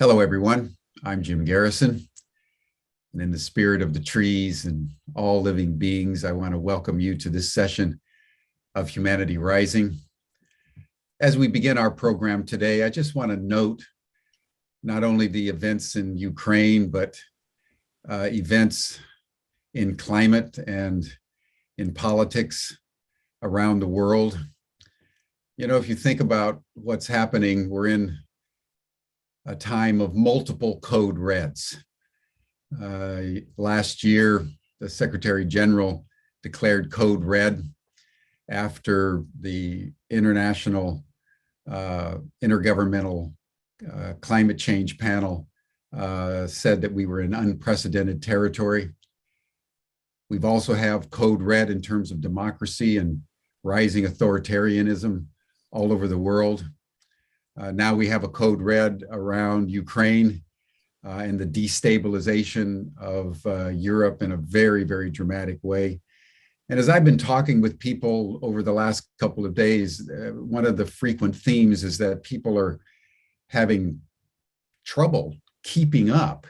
Hello, everyone. I'm Jim Garrison, and in the spirit of the trees and all living beings, I want to welcome you to this session of Humanity Rising. As we begin our program today, I just want to note not only the events in Ukraine, but events in climate and in politics around the world. You know, if you think about what's happening, we're in a time of multiple code reds. Last year, the Secretary General declared code red after the International Intergovernmental Climate Change Panel said that we were in unprecedented territory. We've also have code red in terms of democracy and rising authoritarianism all over the world. Now we have a code red around Ukraine and the destabilization of Europe in a very, very dramatic way. And as I've been talking with people over the last couple of days, one of the frequent themes is that people are having trouble keeping up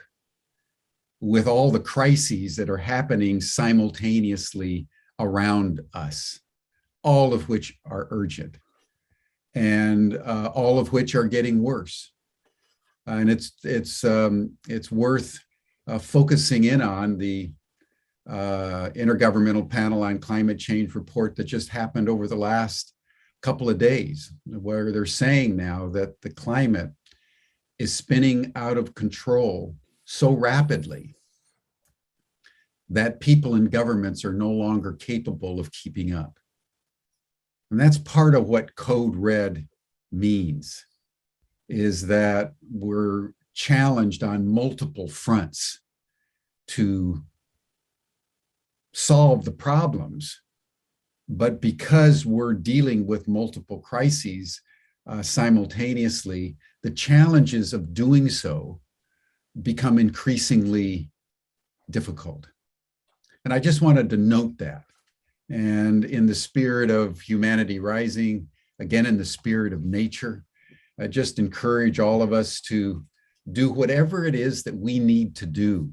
with all the crises that are happening simultaneously around us, all of which are urgent, and all of which are getting worse. And it's worth focusing in on the Intergovernmental Panel on Climate Change report that just happened over the last couple of days, where they're saying now that the climate is spinning out of control so rapidly that people and governments are no longer capable of keeping up. And that's part of what code red means, is that we're challenged on multiple fronts to solve the problems. But because we're dealing with multiple crises simultaneously, the challenges of doing so become increasingly difficult. And I just wanted to note that. And in the spirit of Humanity Rising, again, in the spirit of nature, I just encourage all of us to do whatever it is that we need to do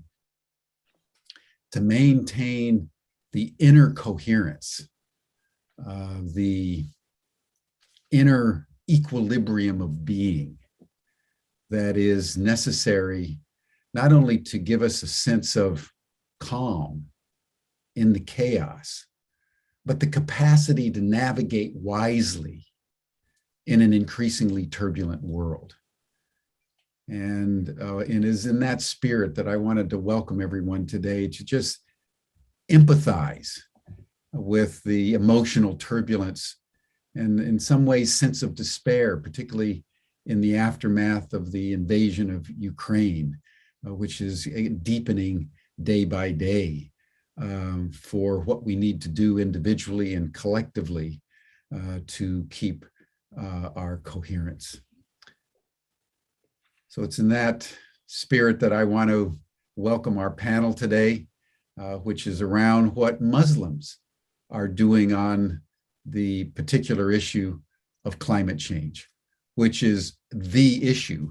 to maintain the inner coherence, the inner equilibrium of being that is necessary not only to give us a sense of calm in the chaos, but the capacity to navigate wisely in an increasingly turbulent world. And it is in that spirit that I wanted to welcome everyone today to just empathize with the emotional turbulence and in some ways sense of despair, particularly in the aftermath of the invasion of Ukraine, which is deepening day by day. For what we need to do individually and collectively to keep our coherence. So it's in that spirit that I want to welcome our panel today, which is around what Muslims are doing on the particular issue of climate change, which is the issue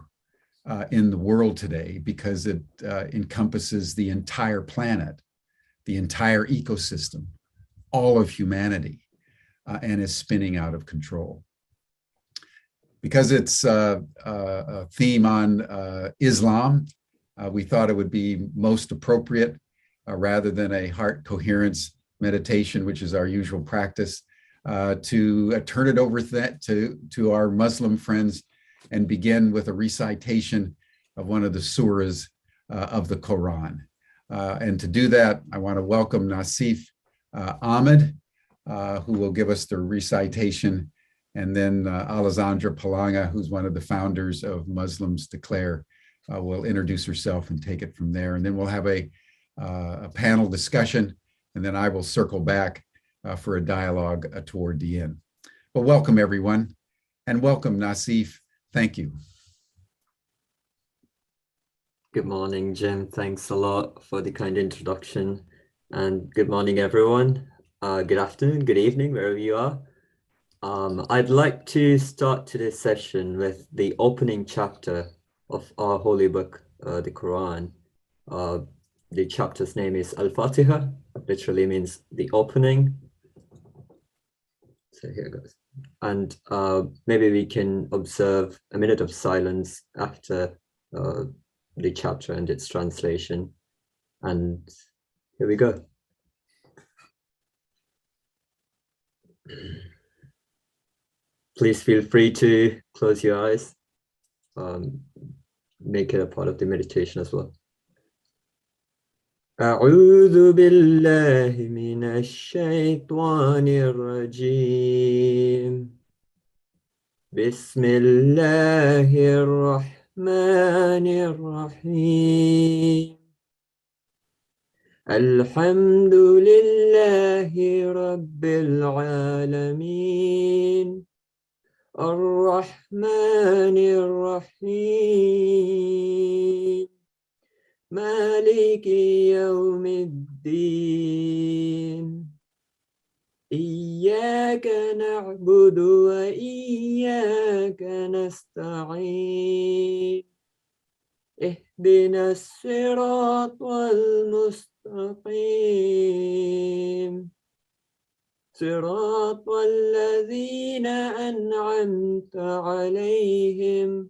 in the world today because it encompasses the entire planet, the entire ecosystem, all of humanity, and is spinning out of control. Because it's a theme on Islam, we thought it would be most appropriate, rather than a heart coherence meditation, which is our usual practice, to turn it over to our Muslim friends and begin with a recitation of one of the surahs of the Quran. And to do that, I want to welcome Nasif Ahmed, who will give us the recitation, and then Alessandra Palanga, who's one of the founders of Muslims Declare, will introduce herself and take it from there. And then we'll have a panel discussion, and then I will circle back for a dialogue toward the end. But welcome, everyone, and welcome, Nasif. Thank you. Good morning, Jim. Thanks a lot for the kind introduction. And good morning, everyone. Good afternoon, good evening, wherever you are. I'd like to start today's session with the opening chapter of our holy book, the Quran. The chapter's name is Al-Fatiha, literally means the opening. So here goes. And maybe we can observe a minute of silence after the chapter and its translation. And here we go. Please feel free to close your eyes. Make it a part of the meditation as well. أعوذ بالله من الشيطان الرجيم. بسم الله الرحمن الرحيم. الحمد لله رب العالمين. الرحمن الرحيم. مالك يوم الدين. إياك نعبد وإياك نستعين. اهدنا الصراط المستقيم. صراط الذين أنعمت عليهم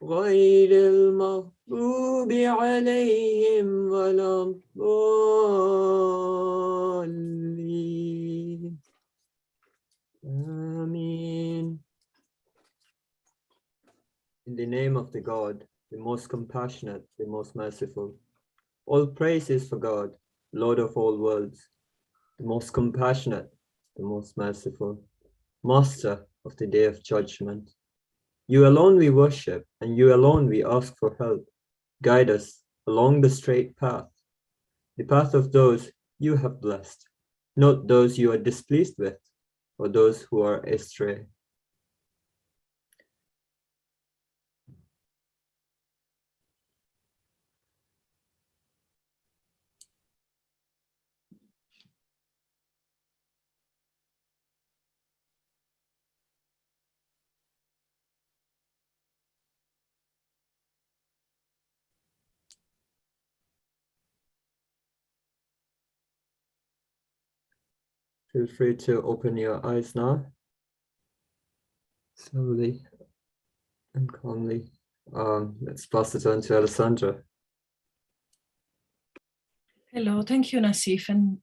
غير المغضوب عليهم ولا الضالين. Amen. In the name of the God, the most compassionate, the most merciful. All praise is for God, Lord of all worlds, the most compassionate, the most merciful, Master of the day of judgment. You alone we worship, and you alone we ask for help. Guide us along the straight path, the path of those you have blessed, not those you are displeased with, or those who are astray. Feel free to open your eyes now, slowly and calmly. Let's pass it on to Alessandra. Hello, thank you, Nassif, and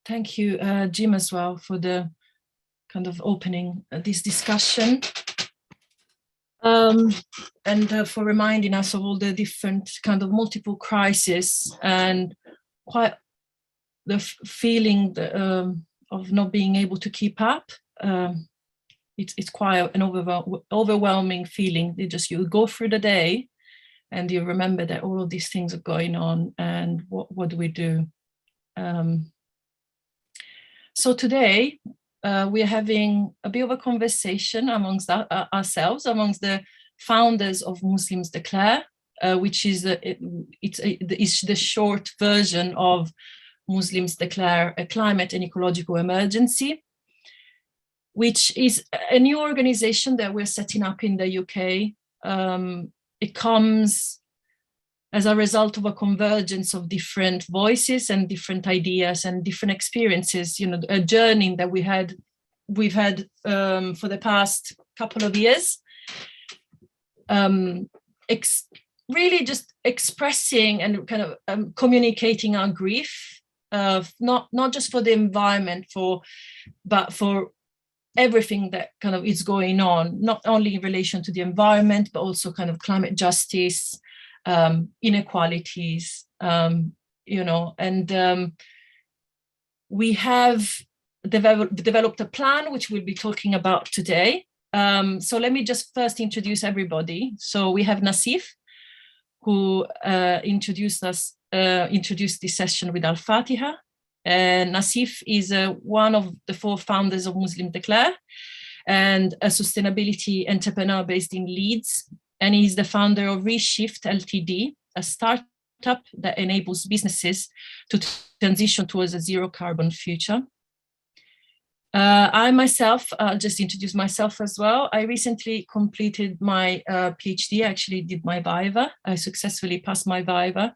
thank you, Jim, as well, for the kind of opening this discussion, and for reminding us of all the different kind of multiple crises and quite the feeling of not being able to keep up. It's quite an overwhelming feeling. You go through the day and you remember that all of these things are going on, and what do we do? So today we are having a bit of a conversation amongst ourselves, amongst the founders of Muslims Declare, which is it's the short version of Muslims Declare a Climate and Ecological Emergency, which is a new organization that we're setting up in the UK. It comes as a result of a convergence of different voices and different ideas and different experiences, a journey that we've had for the past couple of years. Really just expressing and kind of communicating our grief, not just for the environment, but for everything that kind of is going on, not only in relation to the environment, but also kind of climate justice, inequalities, and we have developed a plan which we'll be talking about today. So let me just first introduce everybody. So we have Nassif, who introduced this session with Al-Fatiha. Nassif is one of the 4 founders of Muslim Declare and a sustainability entrepreneur based in Leeds. And he's the founder of Reshift Ltd, a startup that enables businesses to transition towards a zero carbon future. I myself, just introduce myself as well. I recently completed my PhD. I actually did my Viva. I successfully passed my Viva.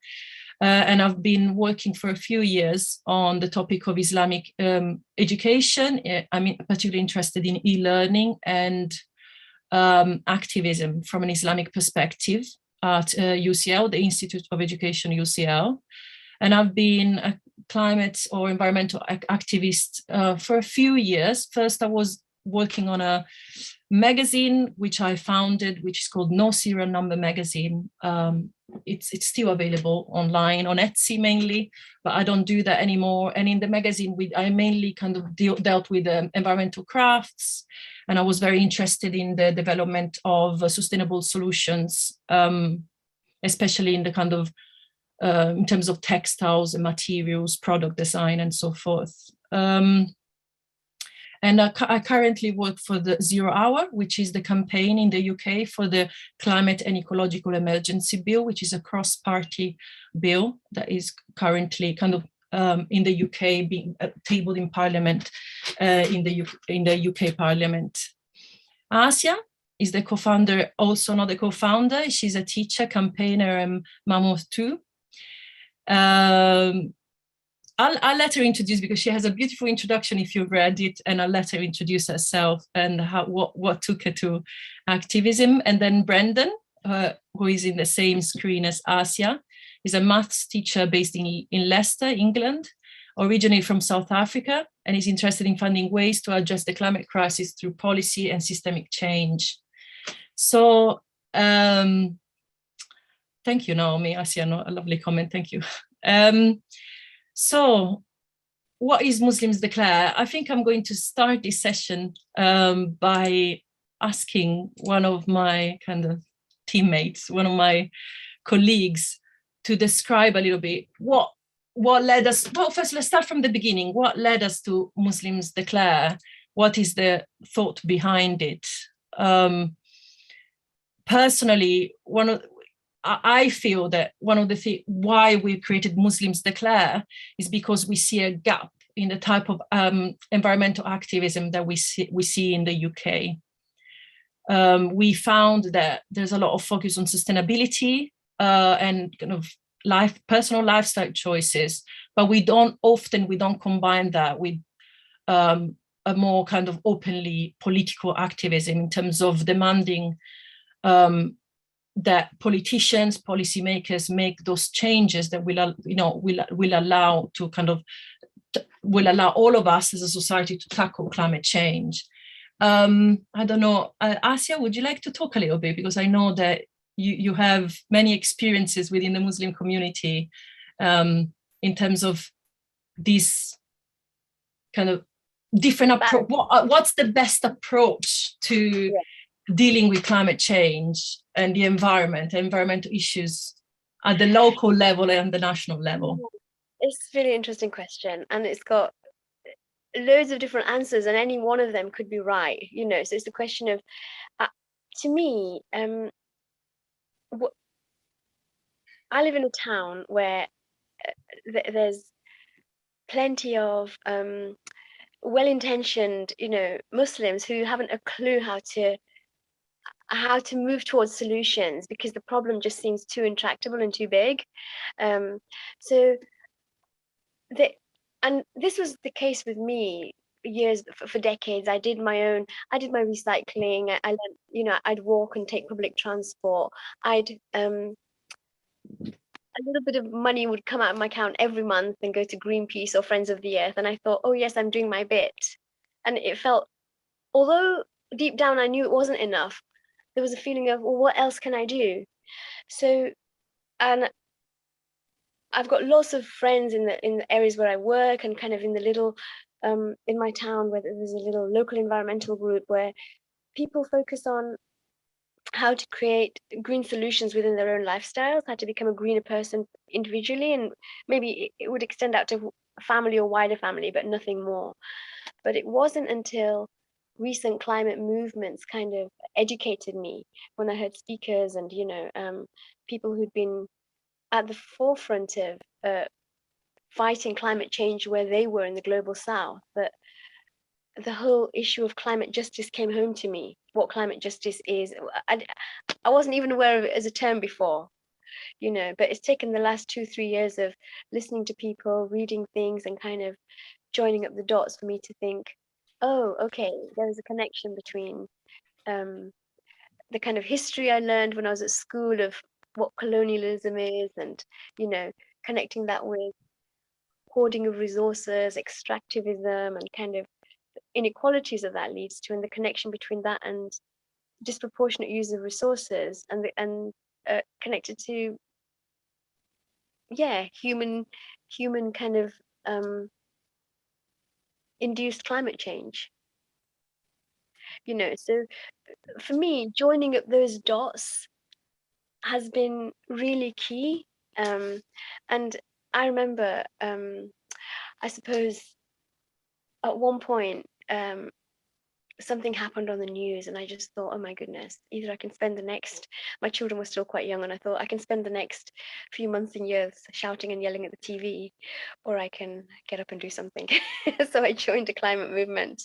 And I've been working for a few years on the topic of Islamic education. I'm particularly interested in e-learning and activism from an Islamic perspective at UCL, the Institute of Education, UCL. And I've been a climate or environmental activist for a few years. First, I was working on a magazine which I founded, which is called No Serial Number Magazine. It's still available online on Etsy mainly, but I don't do that anymore. And in the magazine, I mainly kind of dealt with environmental crafts, and I was very interested in the development of sustainable solutions, especially in the kind of in terms of textiles and materials, product design, and so forth. And I currently work for the 0 Hour, which is the campaign in the UK for the Climate and Ecological Emergency Bill, which is a cross-party bill that is currently kind of in the UK being tabled in Parliament, in the UK Parliament. Asia is the co-founder, also not the co-founder. She's a teacher, campaigner, and mom of two. I'll let her introduce, because she has a beautiful introduction if you've read it, and I'll let her introduce herself and what took her to activism. And then Brendan, who is in the same screen as Asia, is a maths teacher based in Leicester, England, originally from South Africa, and is interested in finding ways to address the climate crisis through policy and systemic change. So thank you, Naomi. Asia, a lovely comment, thank you. So what is Muslims Declare? I think I'm going to start this session by asking one of my kind of teammates, one of my colleagues, to describe a little bit what led us. Well, first, let's start from the beginning. What led us to Muslims Declare? What is the thought behind it? Personally, I feel that one of the things why we created Muslims Declare is because we see a gap in the type of environmental activism that we see in the UK. We found that there's a lot of focus on sustainability and kind of personal lifestyle choices, but we don't combine that with a more kind of openly political activism in terms of demanding that politicians, policymakers make those changes that will allow all of us as a society to tackle climate change. I don't know, Asia, would you like to talk a little bit? Because I know that you have many experiences within the Muslim community in terms of this kind of different approach. What's the best approach to dealing with climate change and the environmental issues at the local level and the national level? It's a really interesting question, and it's got loads of different answers, and any one of them could be right, so it's the question of to me, I live in a town where there's plenty of well-intentioned Muslims who haven't a clue how to move towards solutions, because the problem just seems too intractable and too big. And this was the case with me for decades. I did my recycling. I learned, I'd walk and take public transport. A little bit of money would come out of my account every month and go to Greenpeace or Friends of the Earth, and I thought, oh yes, I'm doing my bit. And it felt, although deep down I knew it wasn't enough, there was a feeling of, well, what else can I do? So, and I've got lots of friends in the areas where I work, and kind of in the little in my town where there's a little local environmental group where people focus on how to create green solutions within their own lifestyles, how to become a greener person individually, and maybe it would extend out to family or wider family, but nothing more. But it wasn't until recent climate movements kind of educated me, when I heard speakers and people who'd been at the forefront of fighting climate change where they were in the global south, that the whole issue of climate justice came home to me. What climate justice is, I wasn't even aware of it as a term before, you know, but it's taken the last 2-3 years of listening to people, reading things, and kind of joining up the dots for me to think, oh, okay, there's a connection between the kind of history I learned when I was at school of what colonialism is, and, you know, connecting that with hoarding of resources, extractivism, and kind of inequalities that leads to, and the connection between that and disproportionate use of resources, and connected to, yeah, human kind of induced climate change, you know. So for me, joining up those dots has been really key. And I remember, I suppose at one point, something happened on the news, and I just thought, oh my goodness, either I can spend the next, my children were still quite young, and I thought I can spend the next few months and years shouting and yelling at the TV, or I can get up and do something. So I joined the climate movement.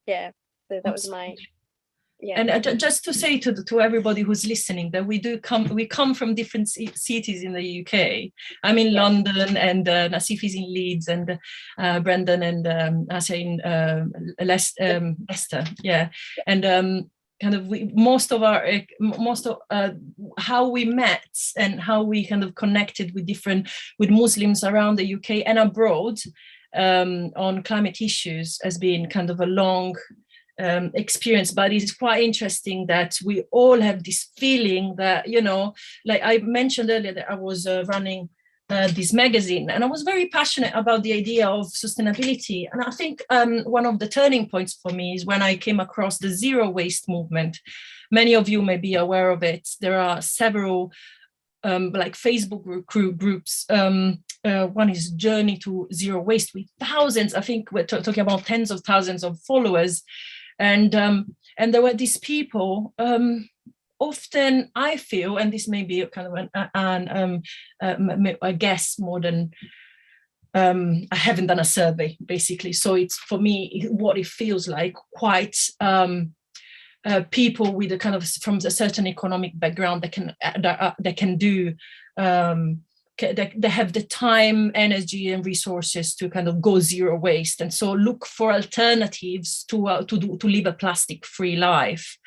Yeah, so that was my, yeah. And just to say to everybody who's listening that we come from different cities in the UK. I'm in London, and Nassif is in Leeds, and Brendan and Asa in Leicester. Yeah, and kind of most of how we met and how we kind of connected with Muslims around the UK and abroad on climate issues has been kind of a long experience. But it's quite interesting that we all have this feeling that, you know, like I mentioned earlier, that I was running this magazine, and I was very passionate about the idea of sustainability. And I think one of the turning points for me is when I came across the zero waste movement. Many of you may be aware of it. There are several like Facebook groups. One is Journey to Zero Waste, with thousands, I think we're talking about tens of thousands of followers. And there were these people, often I feel, and this may be kind of a guess more than, I haven't done a survey basically. So it's, for me, what it feels like, quite people with a kind of, from a certain economic background that can do, they have the time, energy, and resources to kind of go zero waste, and so look for alternatives to live a plastic-free life.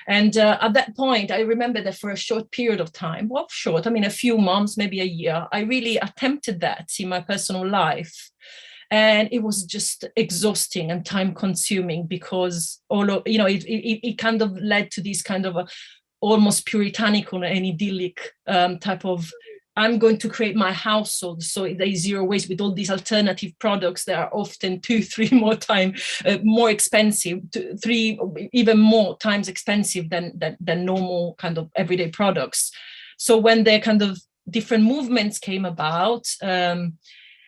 And at that point, I remember that for a short period of time, well, short, I mean, a few months, maybe a year, I really attempted that in my personal life. And it was just exhausting and time-consuming, because it kind of led to this kind of a almost puritanical and idyllic type of, I'm going to create my household so there is zero waste, with all these alternative products that are often 2-3 more times more expensive, 3 even more times expensive than normal kind of everyday products. So when the kind of different movements came about, in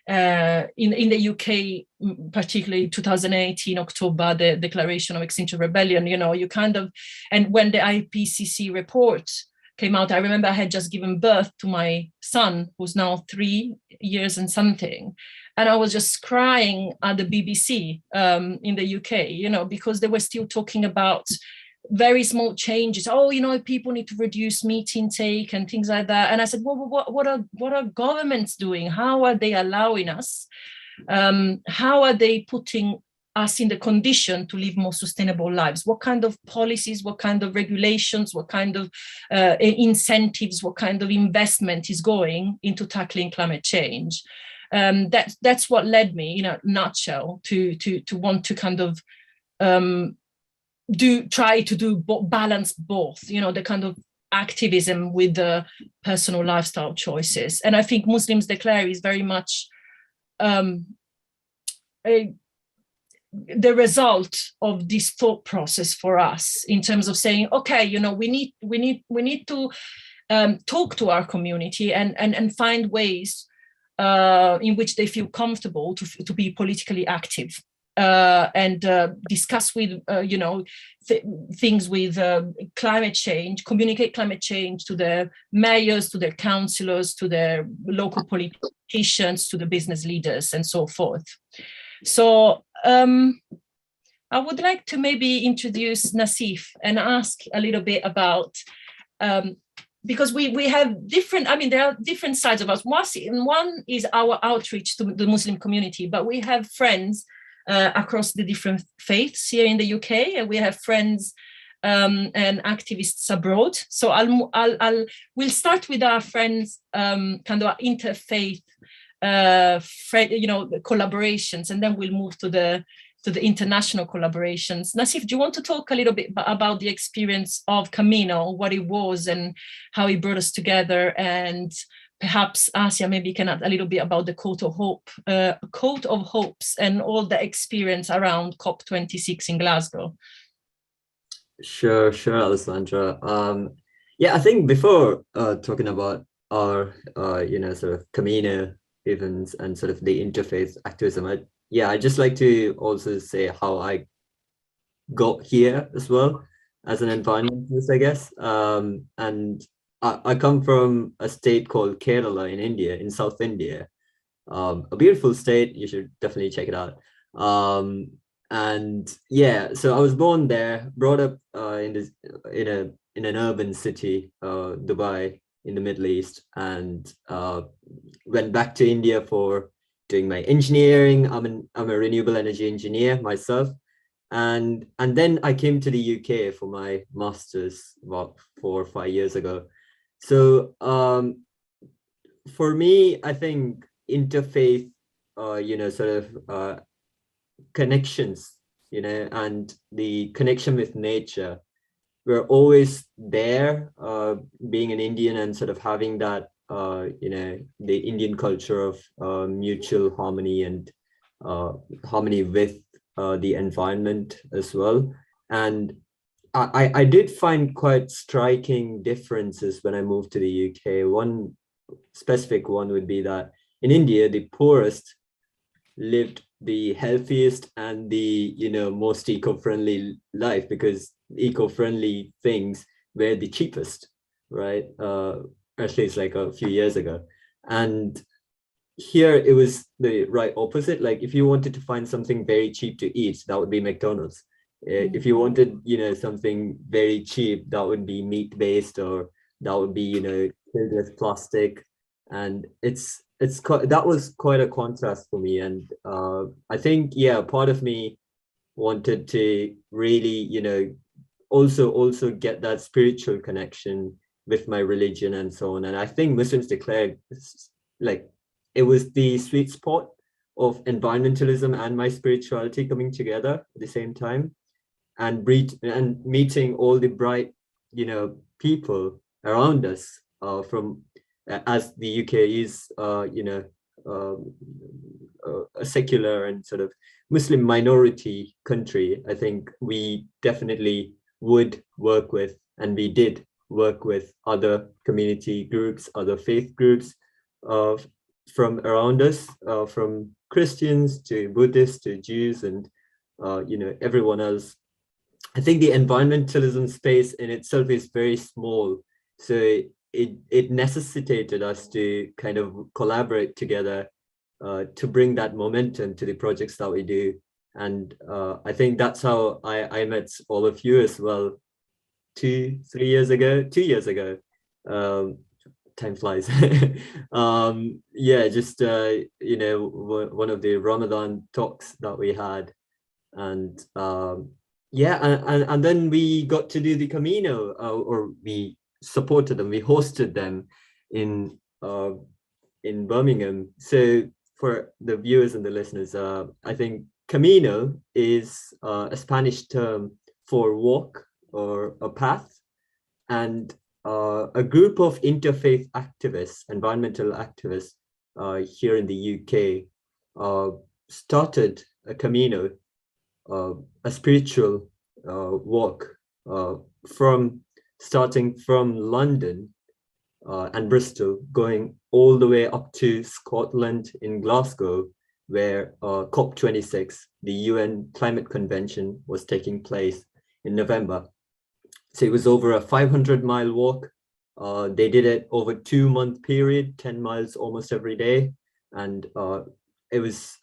the UK, particularly 2018 October, the Declaration of Extinction Rebellion, you know, you kind of, and when the IPCC report came out, I remember I had just given birth to my son, who's now 3 years and something, and I was just crying at the BBC in the UK, you know, because they were still talking about very small changes. Oh, you know, people need to reduce meat intake and things like that. And I said, well, what are governments doing? How are they allowing us? How are they putting us in the condition to live more sustainable lives? What kind of policies, what kind of regulations, what kind of incentives, what kind of investment is going into tackling climate change? That's what led me, in a nutshell, to want to kind of try to balance both, you know, the kind of activism with the personal lifestyle choices. And I think Muslims Declare is very much the result of this thought process for us, in terms of saying, okay, you know, we need to talk to our community and find ways in which they feel comfortable to be politically active, and discuss with things with climate change, communicate climate change to their mayors, to their councillors, to their local politicians, to the business leaders, and so forth. So I would like to maybe introduce Nassif and ask a little bit about, because we have different, I mean, there are different sides of us. One is our outreach to the Muslim community, but we have friends across the different faiths here in the UK, and we have friends and activists abroad. So we'll start with our friends, kind of interfaith, collaborations, and then we'll move to the international collaborations. Nassif, do you want to talk a little bit about the experience of Camino, what it was and how it brought us together? And perhaps Asia maybe can add a little bit about the Coat of Hopes and all the experience around COP26 in Glasgow. Sure, Alessandra. Yeah, I think before talking about our, sort of Camino events and sort of the interfaith activism, I'd just like to also say how I got here as well as an environmentalist, I guess. And I come from a state called Kerala in India, in South India. A beautiful state, you should definitely check it out. And yeah, so I was born there, brought up in an urban city, Dubai, in the Middle East, and went back to India for doing my engineering. I'm a renewable energy engineer myself, and then I came to the UK for my master's about 4 or 5 years ago. So for me, I think interfaith, connections, and the connection with nature, we're always there, being an Indian and sort of having that, the Indian culture of mutual harmony and harmony with the environment as well. And I did find quite striking differences when I moved to the UK. One specific one would be that in India, the poorest lived the healthiest and the most eco-friendly life, because eco-friendly things were the cheapest, right? At least like a few years ago. And here it was the right opposite. Like if you wanted to find something very cheap to eat, that would be McDonald's. If you wanted something very cheap, that would be meat-based, or that would be filled with plastic. And that was quite a contrast for me. And I think, part of me wanted to really, also get that spiritual connection with my religion and so on. And I think Muslims Declared, like, it was the sweet spot of environmentalism and my spirituality coming together at the same time, and meeting all the bright, people around us, from as the UK is, a secular and sort of Muslim minority country. I think we definitely would work with, and we did work with, other community groups, other faith groups from around us, from Christians to Buddhists to Jews and everyone else. I think the environmentalism space in itself is very small, so it necessitated us to kind of collaborate together to bring that momentum to the projects that we do. And I think that's how I met all of you as well 2 years ago. Time flies. Just one of the Ramadan talks that we had, and and then we got to do the Camino, or we supported them, we hosted them in Birmingham. So for the viewers and the listeners, I think Camino is a Spanish term for walk or a path, and a group of interfaith activists, environmental activists here in the UK started a Camino, a spiritual walk, starting from London and Bristol, going all the way up to Scotland in Glasgow, where COP26, the UN Climate Convention, was taking place in November. So it was over a 500-mile walk. They did it over a 2-month period, 10 miles almost every day. And it was,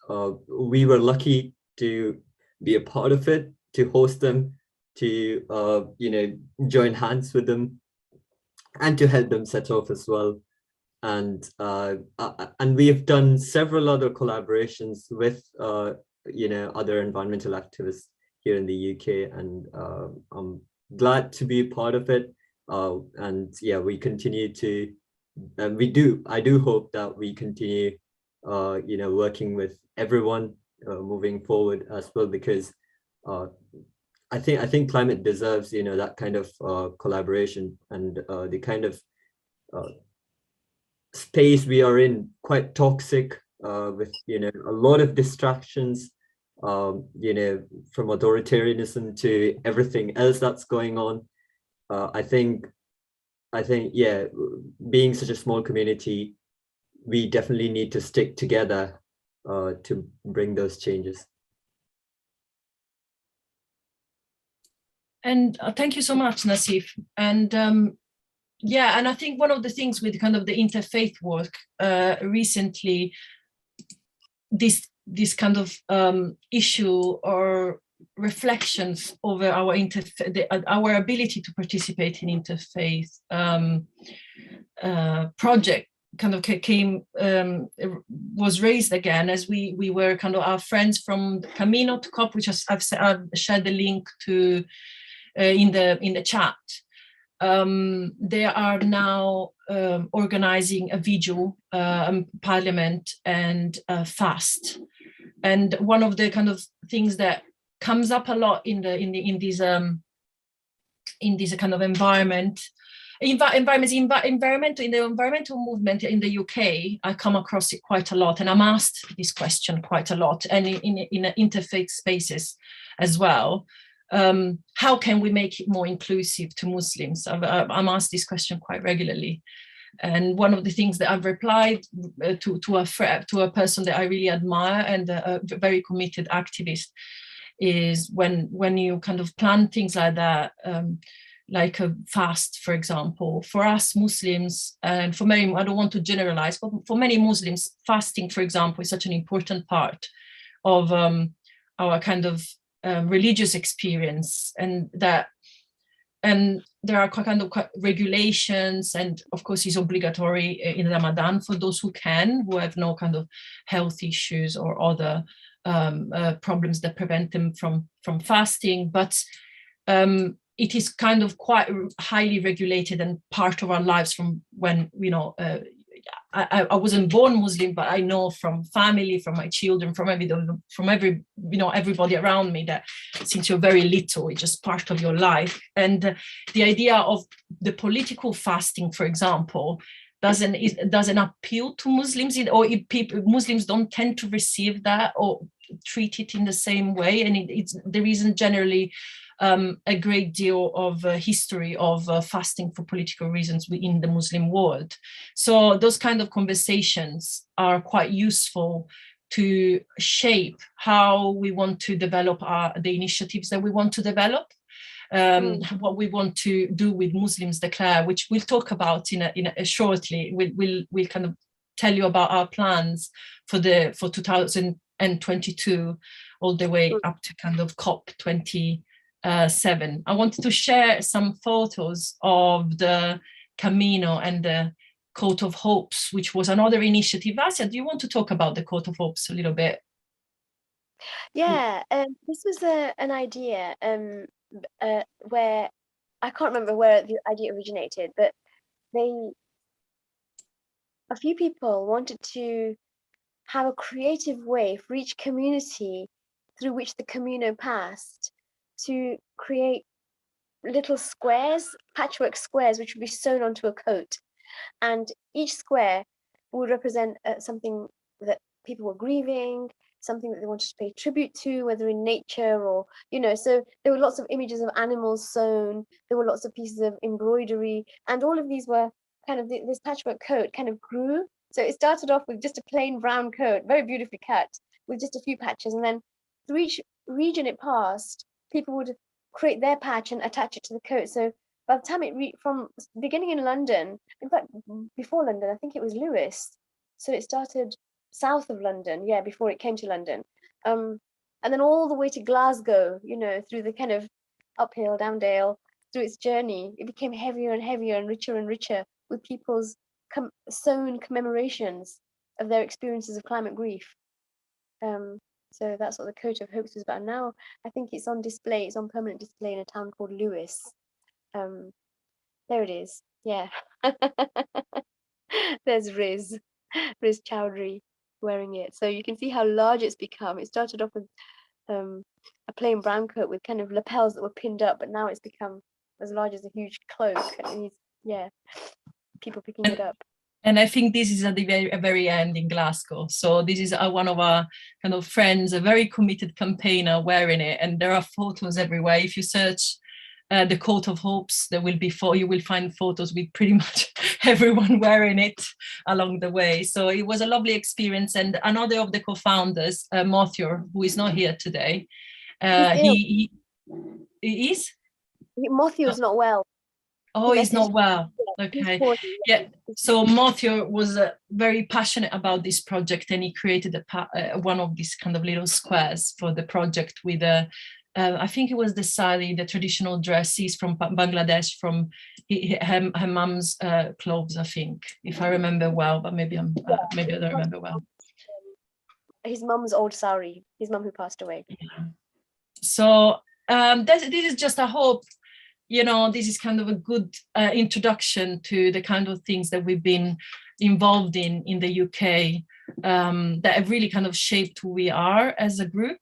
we were lucky to be a part of it. to host them, to join hands with them, and to help them set off as well. And we have done several other collaborations with other environmental activists here in the UK, and I'm glad to be a part of it. And yeah, we continue to, and I do hope that we continue working with everyone moving forward as well, because I think climate deserves that kind of collaboration, and the kind of space we are in, quite toxic, with a lot of distractions, from authoritarianism to everything else that's going on. I think yeah, being such a small community, we definitely need to stick together to bring those changes. And thank you so much, Nassif. And yeah, and I think one of the things with kind of the interfaith work recently, this kind of issue or reflections over our our ability to participate in interfaith project kind of was raised again, as we were kind of our friends from Camino to COP, which I've shared the link to in the chat. They are now organizing a vigil, parliament, and fast. And one of the kind of things that comes up a lot in this kind of environmental in the environmental movement in the UK, I come across it quite a lot, and I'm asked this question quite a lot, and in interfaith spaces as well. How can we make it more inclusive to Muslims? I'm asked this question quite regularly. And one of the things that I've replied to a person that I really admire and a very committed activist is when you kind of plan things like that, like a fast, for example, for us Muslims, and for many, I don't want to generalize, but for many Muslims, fasting, for example, is such an important part of our kind of religious experience, and there are kind of regulations, and of course it's obligatory in Ramadan for those who have no kind of health issues or other problems that prevent them from fasting, but it is kind of quite highly regulated and part of our lives from when, I wasn't born Muslim, but I know from family, from my children, from everybody around me, that since you're very little, it's just part of your life. And the idea of the political fasting, for example, doesn't appeal to Muslims, or Muslims don't tend to receive that or treat it in the same way. And there isn't generally a great deal of history of fasting for political reasons within the Muslim world. So those kind of conversations are quite useful to shape how we want to develop the initiatives that we want to develop, what we want to do with Muslims Declare, which we'll talk about in a shortly. We'll kind of tell you about our plans for 2022 all the way up to kind of COP27. I wanted to share some photos of the Camino and the Coat of Hopes, which was another initiative. Asia, do you want to talk about the Coat of Hopes a little bit? Yeah, this was an idea where I can't remember where the idea originated, but a few people wanted to have a creative way for each community through which the Camino passed to create little squares, patchwork squares, which would be sewn onto a coat. And each square would represent something that people were grieving, something that they wanted to pay tribute to, whether in nature or, so there were lots of images of animals sewn, there were lots of pieces of embroidery, and all of these were kind of, this patchwork coat kind of grew. So it started off with just a plain brown coat, very beautifully cut, with just a few patches, and then through each region it passed, people would create their patch and attach it to the coat. So by the time from beginning in London, in fact, before London, I think it was Lewis. So it started south of London, before it came to London. and then all the way to Glasgow, you know, through the kind of uphill, down dale, through its journey, it became heavier and heavier and richer with people's sewn commemorations of their experiences of climate grief. So that's what the Coat of Hopes was about. And now I think it's on display, it's on permanent display in a town called Lewis. There it is, yeah. There's Riz Chowdhury wearing it. So you can see how large it's become. It started off with a plain brown coat with kind of lapels that were pinned up, but now it's become as large as a huge cloak. And yeah, people picking it up. And I think this is at the very end in Glasgow. So this is one of our kind of friends, a very committed campaigner wearing it. And there are photos everywhere. If you search the Coat of Hopes, there will be you will find photos with pretty much everyone wearing it along the way. So it was a lovely experience. And another of the co-founders, Matthew, who is not here today, he is? Matthew's not well. Oh, he's not well. Okay. Yeah. So Matthew was very passionate about this project, and he created one of these kind of little squares for the project with I think it was the sari, the traditional dresses from Bangladesh, from her mum's clothes, I think, if I remember well, but maybe maybe I don't remember well. His mum's old sari, his mum who passed away. Yeah. So this is just, I hope, you know, this is kind of a good introduction to the kind of things that we've been involved in the UK that have really kind of shaped who we are as a group.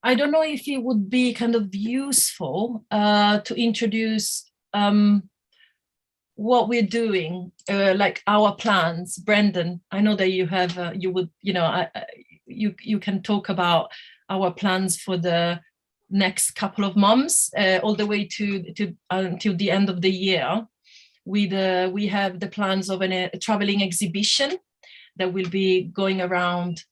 I don't know if it would be kind of useful to introduce what we're doing, like our plans. Brendan, I know that you have, you can talk about our plans for the next couple of months, all the way to until the end of the year. We have the plans of a traveling exhibition that will be going around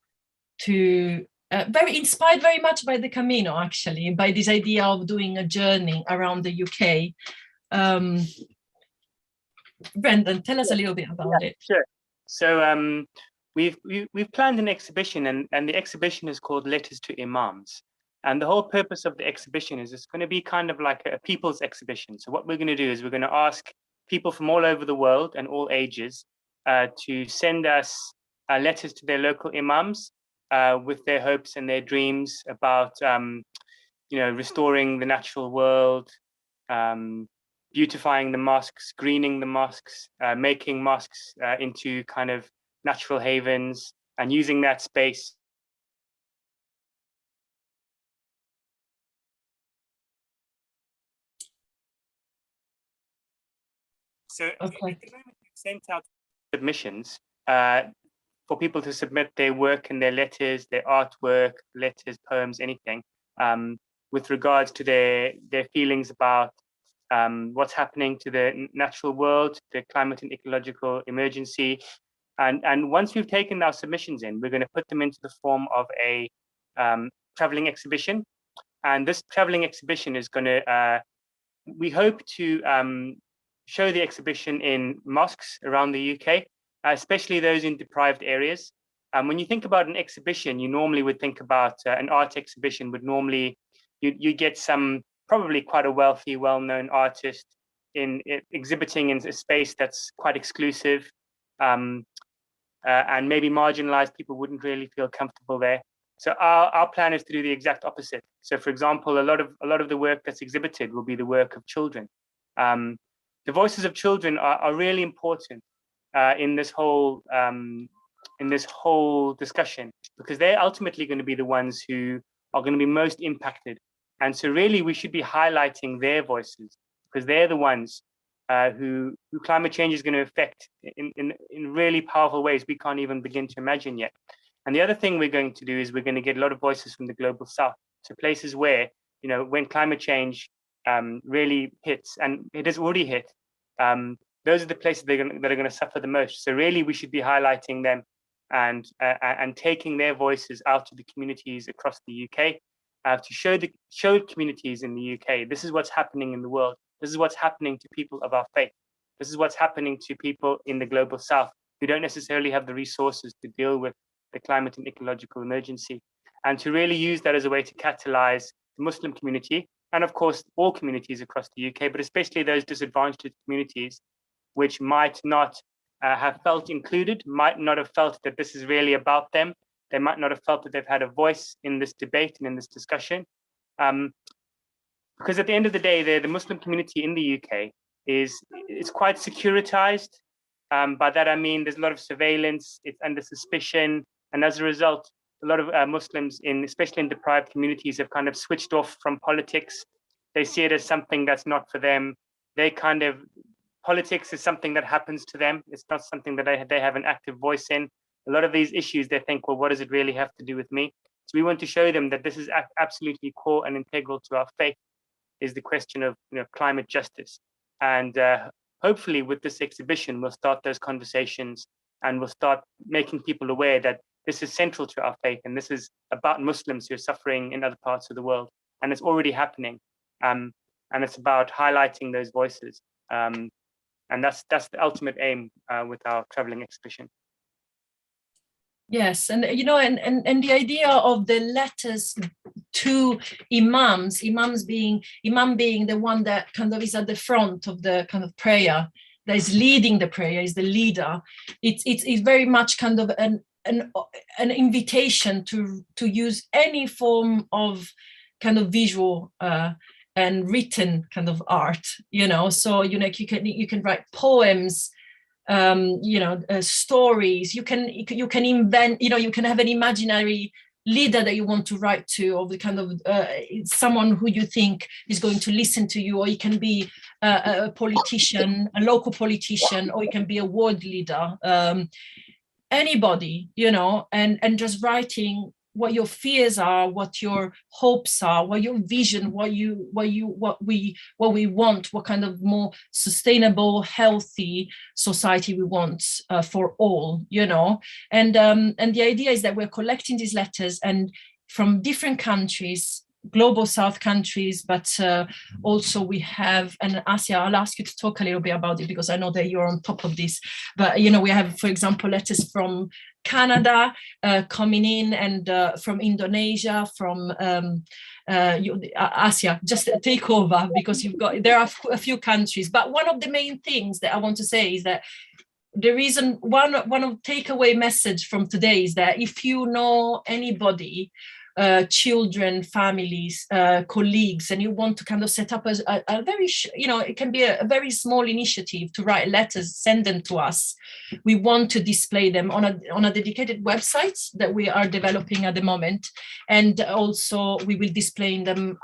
to very inspired very much by the Camino, actually, by this idea of doing a journey around the UK. Brendan, tell us a little bit about it. Sure. So we've planned an exhibition, and the exhibition is called Letters to Imams. And the whole purpose of the exhibition is it's going to be kind of like a people's exhibition. So what we're going to do is we're going to ask people from all over the world and all ages to send us letters to their local imams with their hopes and their dreams about, restoring the natural world, beautifying the mosques, greening the mosques, making mosques into kind of natural havens, and using that space. So at the moment, we've sent out submissions for people to submit their work and their letters, their artwork, letters, poems, anything, with regards to their feelings about what's happening to the natural world, the climate and ecological emergency. And once we've taken our submissions in, we're going to put them into the form of a traveling exhibition. And this traveling exhibition is going to, we hope to show the exhibition in mosques around the UK, especially those in deprived areas. When you think about an exhibition, you normally would think about an art exhibition would normally, you get some, probably quite a wealthy, well-known artist in exhibiting in a space that's quite exclusive, and maybe marginalized. People wouldn't really feel comfortable there. So our plan is to do the exact opposite. So for example, a lot of the work that's exhibited will be the work of children. The voices of children are really important in this whole discussion, because they're ultimately going to be the ones who are going to be most impacted. And so really we should be highlighting their voices, because they're the ones who climate change is going to affect in really powerful ways we can't even begin to imagine yet. And the other thing we're going to do is we're going to get a lot of voices from the global south, so places where, when climate change really hits, and it has already hit, those are the places that are going to suffer the most. So really we should be highlighting them and taking their voices out to the communities across the UK, to show communities in the UK, this is what's happening in the world. This is what's happening to people of our faith. This is what's happening to people in the global south who don't necessarily have the resources to deal with the climate and ecological emergency, and to really use that as a way to catalyze the Muslim community, and of course all communities across the UK, but especially those disadvantaged communities which might not have felt included, might not have felt that this is really about them. They might not have felt that they've had a voice in this debate and in this discussion. Because at the end of the day, the Muslim community in the UK is quite securitized. By that I mean there's a lot of surveillance, it's under suspicion, and as a result, a lot of Muslims, especially in deprived communities, have kind of switched off from politics. They see it as something that's not for them. Politics is something that happens to them. It's not something that they have an active voice in. A lot of these issues, they think, well, what does it really have to do with me? So we want to show them that this is absolutely core and integral to our faith, is the question of climate justice. And hopefully with this exhibition, we'll start those conversations and we'll start making people aware that this is central to our faith and this is about Muslims who are suffering in other parts of the world. And it's already happening. And it's about highlighting those voices. And that's the ultimate aim with our traveling exhibition. Yes, and and the idea of the letters to imam being the one that kind of is at the front of the kind of prayer, that is leading the prayer, is the leader. It's very much kind of an invitation to use any form of kind of visual and written kind of art, so you can write poems, stories. You can invent, you can have an imaginary leader that you want to write to, or the kind of someone who you think is going to listen to you, or it can be a politician, a local politician, or it can be a world leader, anybody, and just writing what your fears are, what your hopes are, what your vision, what we want, what kind of more sustainable, healthy society we want for all, and the idea is that we're collecting these letters and from different countries, global South countries, but also we have, and Asia, I'll ask you to talk a little bit about it because I know that you're on top of this, but we have, for example, letters from Canada coming in, and from Indonesia, from Asia. Just take over, because there are a few countries. But one of the main things that I want to say is that the reason, one of takeaway message from today is that if you know anybody, children, families, colleagues, and you want to kind of set up a very, it can be a very small initiative to write letters, send them to us. We want to display them on a dedicated website that we are developing at the moment, and also we will display them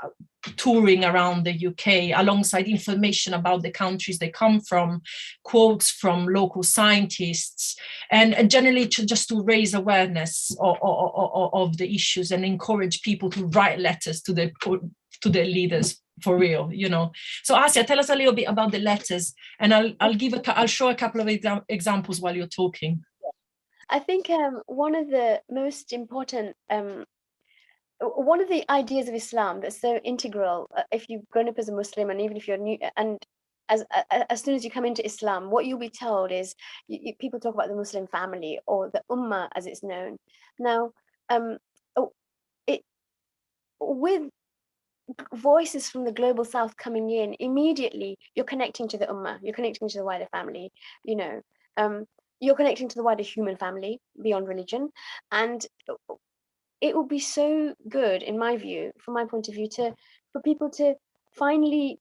touring around the UK, alongside information about the countries they come from, quotes from local scientists, and generally just to raise awareness of the issues and encourage people to write letters to their leaders for real, So Asia, tell us a little bit about the letters, and I'll show a couple of examples while you're talking. I think one of the most important one of the ideas of Islam that's so integral, if you've grown up as a Muslim, and even if you're new, and as soon as you come into Islam, what you'll be told is, people talk about the Muslim family, or the Ummah as it's known. Now, with voices from the global South coming in, immediately you're connecting to the Ummah, you're connecting to the wider family, you're connecting to the wider human family beyond religion. And it would be so good, in my view, from my point of view, for people to finally,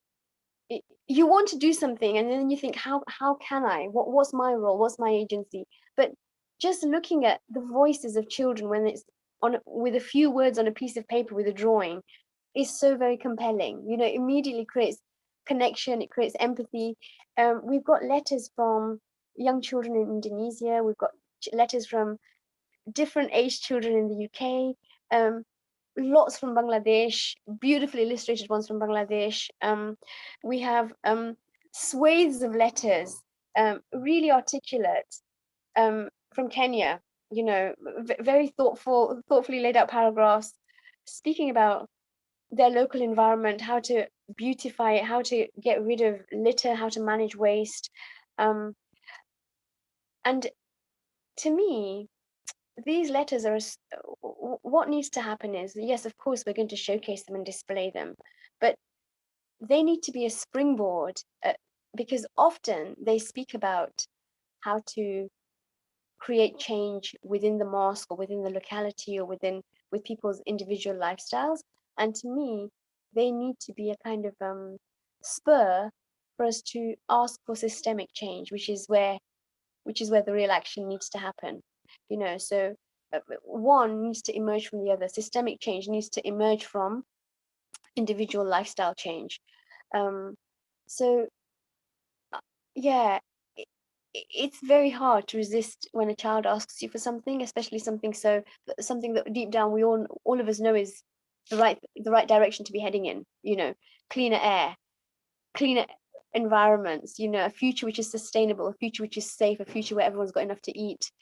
you want to do something, and then you think, how can I? What's my role? What's my agency? But just looking at the voices of children when it's with a few words on a piece of paper with a drawing is so very compelling. Immediately creates connection. It creates empathy. We've got letters from young children in Indonesia. We've got letters from different age children in the UK, lots from Bangladesh, beautifully illustrated ones from Bangladesh. We have swathes of letters, really articulate, from Kenya, very thoughtfully laid out paragraphs, speaking about their local environment, how to beautify it, how to get rid of litter, how to manage waste. And to me, these letters are, what needs to happen is, yes, of course, we're going to showcase them and display them, but they need to be a springboard, because often they speak about how to create change within the mosque or within the locality or with people's individual lifestyles. And to me, they need to be a kind of spur for us to ask for systemic change, which is where the real action needs to happen. You know, so one needs to emerge from the other. Systemic change needs to emerge from individual lifestyle change. So yeah, it's very hard to resist when a child asks you for something, especially something that deep down we all of us know is the right direction to be heading in. You know, cleaner air, cleaner environments. You know, a future which is sustainable, a future which is safe, a future where everyone's got enough to eat.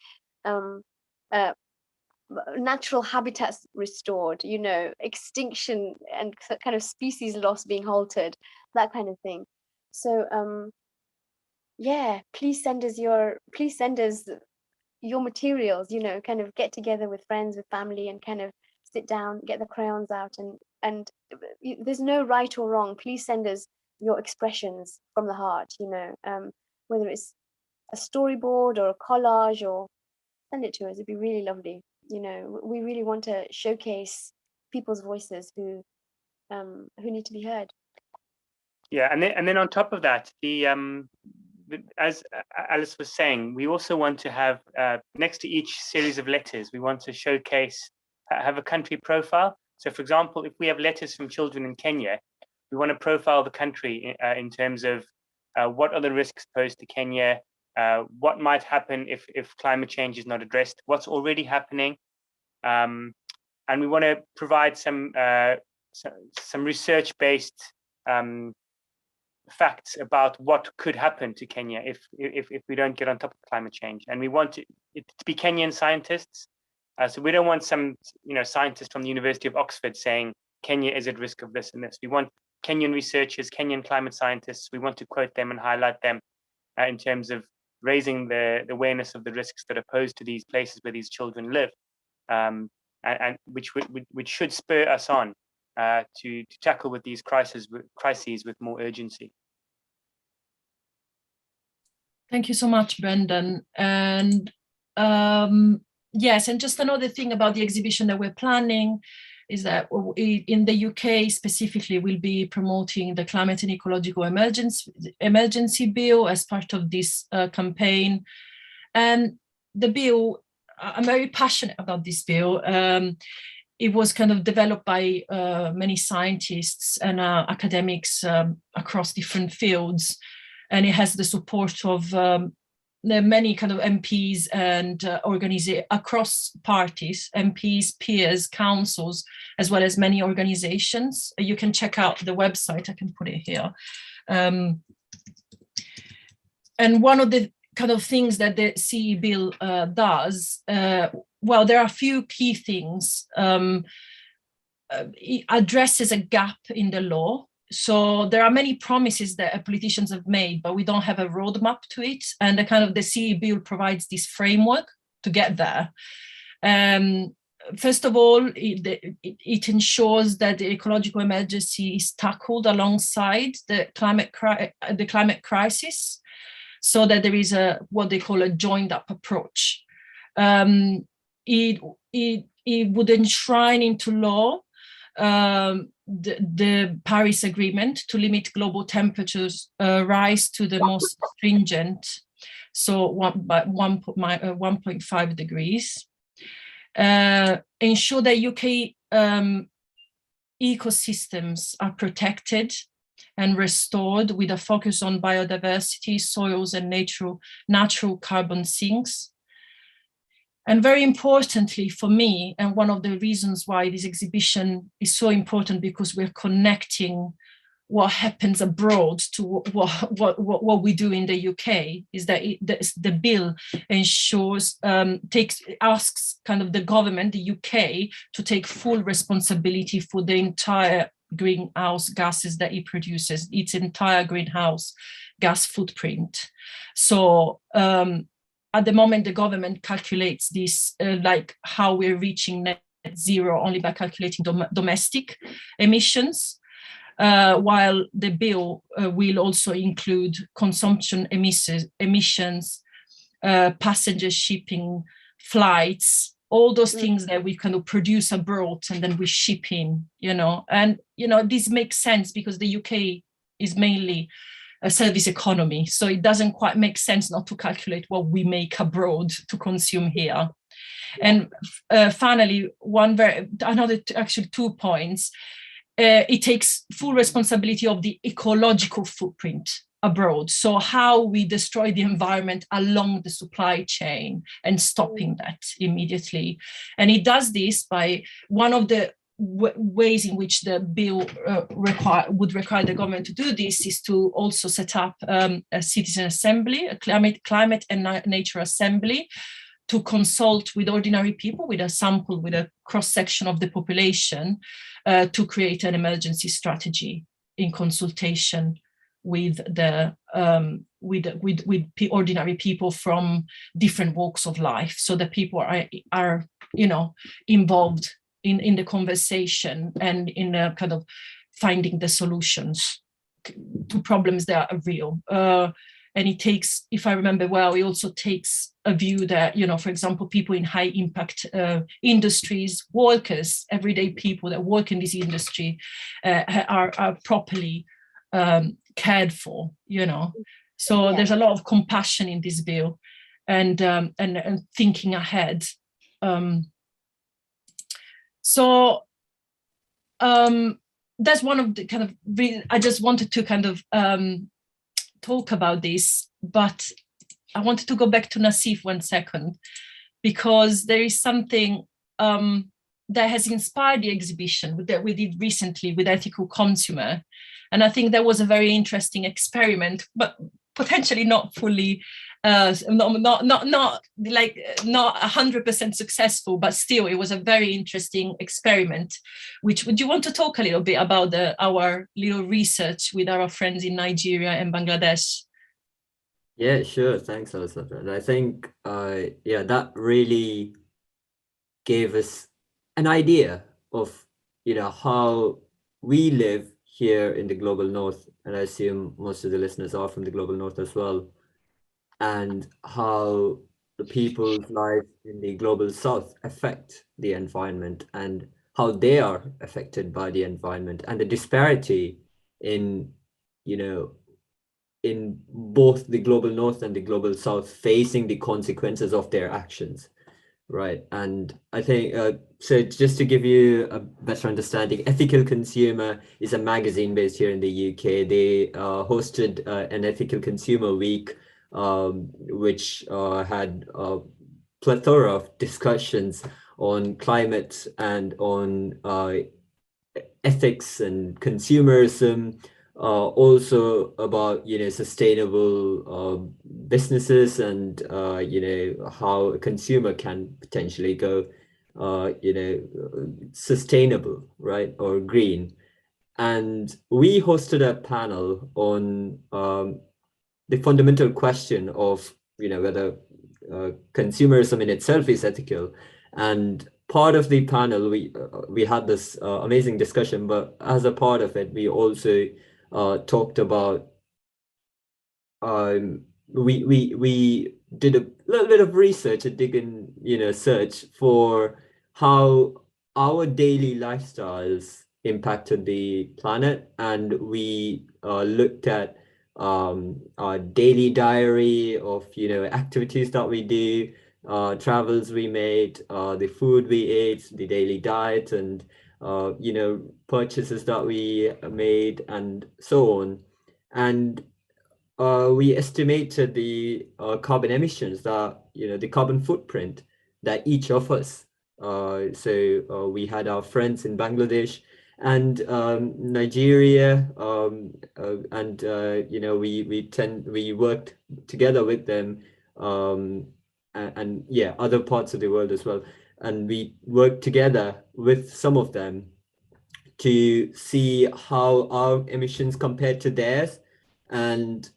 Natural habitats restored, you know, extinction and kind of species loss being halted, that kind of thing. So yeah, please send us your materials, you know, kind of get together with friends, with family, and kind of sit down, get the crayons out, and there's no right or wrong. Please send us your expressions from the heart, you know, whether it's a storyboard or a collage, or send it to us. It'd be really lovely. You know, we really want to showcase people's voices who need to be heard. Yeah, and then on top of that, as Alice was saying, we also want to have next to each series of letters, we want to have a country profile. So, for example, if we have letters from children in Kenya, we want to profile the country in terms of what are the risks posed to Kenya, what might happen if climate change is not addressed, what's already happening, and we want to provide some research-based facts about what could happen to Kenya if we don't get on top of climate change. And we want it to be Kenyan scientists. So we don't want some scientist from the University of Oxford saying Kenya is at risk of this and this. We want Kenyan researchers, Kenyan climate scientists. We want to quote them and highlight them in terms of raising the awareness of the risks that are posed to these places where these children live, and which should spur us on to tackle with these crises with more urgency. Thank you so much, Brendan. And yes, and just another thing about the exhibition that we're planning is that in the UK specifically, we'll be promoting the Climate and Ecological Emergency Bill as part of this campaign. And the bill, I'm very passionate about this bill. It was kind of developed by many scientists and academics across different fields. And it has the support of many kind of MPs and across parties, MPs, peers, councils, as well as many organizations. You can check out the website, I can put it here. And one of the kind of things that the CE bill does, well, there are a few key things. It addresses a gap in the law. So there are many promises that politicians have made, but we don't have a roadmap to it. And the CE bill provides this framework to get there. First of all, it ensures that the ecological emergency is tackled alongside the climate crisis, so that there is what they call a joined up approach. It would enshrine into law the Paris Agreement to limit global temperatures rise to the most stringent, so 1.5 degrees. Ensure that UK ecosystems are protected and restored with a focus on biodiversity, soils, and natural carbon sinks. And very importantly for me, and one of the reasons why this exhibition is so important, because we're connecting what happens abroad to what we do in the UK, is that the bill ensures, asks kind of the government, the UK, to take full responsibility for the entire greenhouse gases that it produces, its entire greenhouse gas footprint. So at the moment, the government calculates this like how we're reaching net zero only by calculating domestic emissions, while the bill will also include consumption emissions, passenger shipping, flights, all those things that we kind of produce abroad and then we ship in, and, this makes sense because the UK is mainly a service economy. So it doesn't quite make sense not to calculate what we make abroad to consume here. And finally, actually 2 points. It takes full responsibility of the ecological footprint abroad. So how we destroy the environment along the supply chain and stopping that immediately. And it does this by one of the ways in which the bill would require the government to do this is to also set up a citizen assembly, a climate and nature assembly, to consult with ordinary people, with a sample, with a cross-section of the population, to create an emergency strategy in consultation with the ordinary people from different walks of life, so that people are involved in the conversation and in a kind of finding the solutions to problems that are real. And it takes, if I remember well, it also takes a view that, for example, people in high impact industries, workers, everyday people that work in this industry are properly cared for, So there's a lot of compassion in this bill and thinking ahead. So that's one of the kind of, I just wanted to kind of talk about this, but I wanted to go back to Nassif 1 second, because there is something that has inspired the exhibition that we did recently with Ethical Consumer. And I think that was a very interesting experiment, but potentially not fully, not 100% successful, but still it was a very interesting experiment. Which, would you want to talk a little bit about our little research with our friends in Nigeria and Bangladesh? Yeah, sure. Thanks, Alessandra. And I think, that really gave us an idea of, how we live here in the global north, and I assume most of the listeners are from the global north as well, and how the people's lives in the global south affect the environment and how they are affected by the environment, and the disparity in, in both the global north and the global south facing the consequences of their actions. Right. And I think, so just to give you a better understanding, Ethical Consumer is a magazine based here in the UK. They hosted an Ethical Consumer Week, which had a plethora of discussions on climate and on ethics and consumerism, also about sustainable businesses and how a consumer can potentially go sustainable, right, or green. And we hosted a panel on the fundamental question of whether consumerism in itself is ethical. And part of the panel, we had this amazing discussion, but as a part of it, we also talked about, we did a little bit of research, a dig in, search for how our daily lifestyles impacted the planet. And we looked at our daily diary of, activities that we do, travels we made, the food we ate, the daily diet, and purchases that we made, and so on. And we estimated the carbon emissions, that the carbon footprint that each of us. So we had our friends in Bangladesh and Nigeria, and we worked together with them, and other parts of the world as well. And we worked together with some of them to see how our emissions compared to theirs, and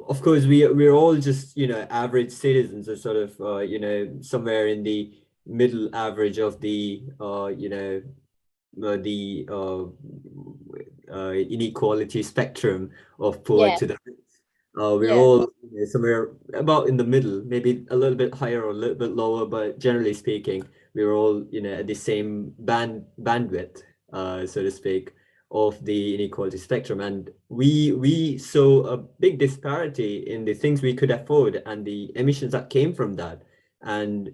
of course, we're all just, average citizens, or sort of, somewhere in the middle average of the, inequality spectrum of poor to the rich. We're all somewhere about in the middle, maybe a little bit higher or a little bit lower, but generally speaking, we're all, at the same bandwidth, so to speak, of the inequality spectrum. And we saw a big disparity in the things we could afford and the emissions that came from that. And,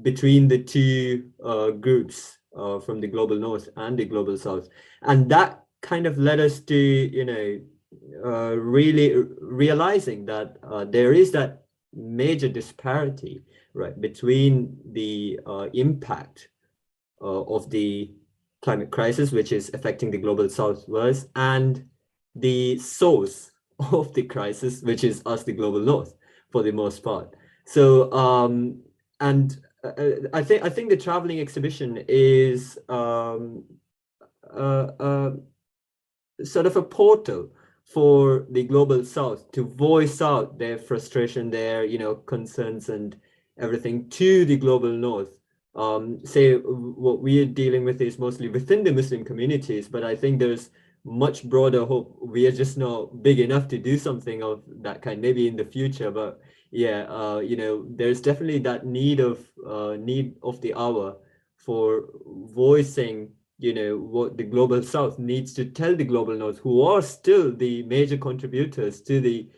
between the two groups, from the global north and the global south. And that kind of led us to, really realizing that there is that major disparity, right, between the impact of the climate crisis, which is affecting the global south worst, and the source of the crisis, which is us, the global north, for the most part. So, and I think the traveling exhibition is sort of a portal for the global south to voice out their frustration, their concerns and everything to the global north. Say what we're dealing with is mostly within the Muslim communities, but I think there's much broader hope. We are just not big enough to do something of that kind, maybe in the future, but yeah, there's definitely that need of the hour for voicing, what the global south needs to tell the global north, who are still the major contributors to the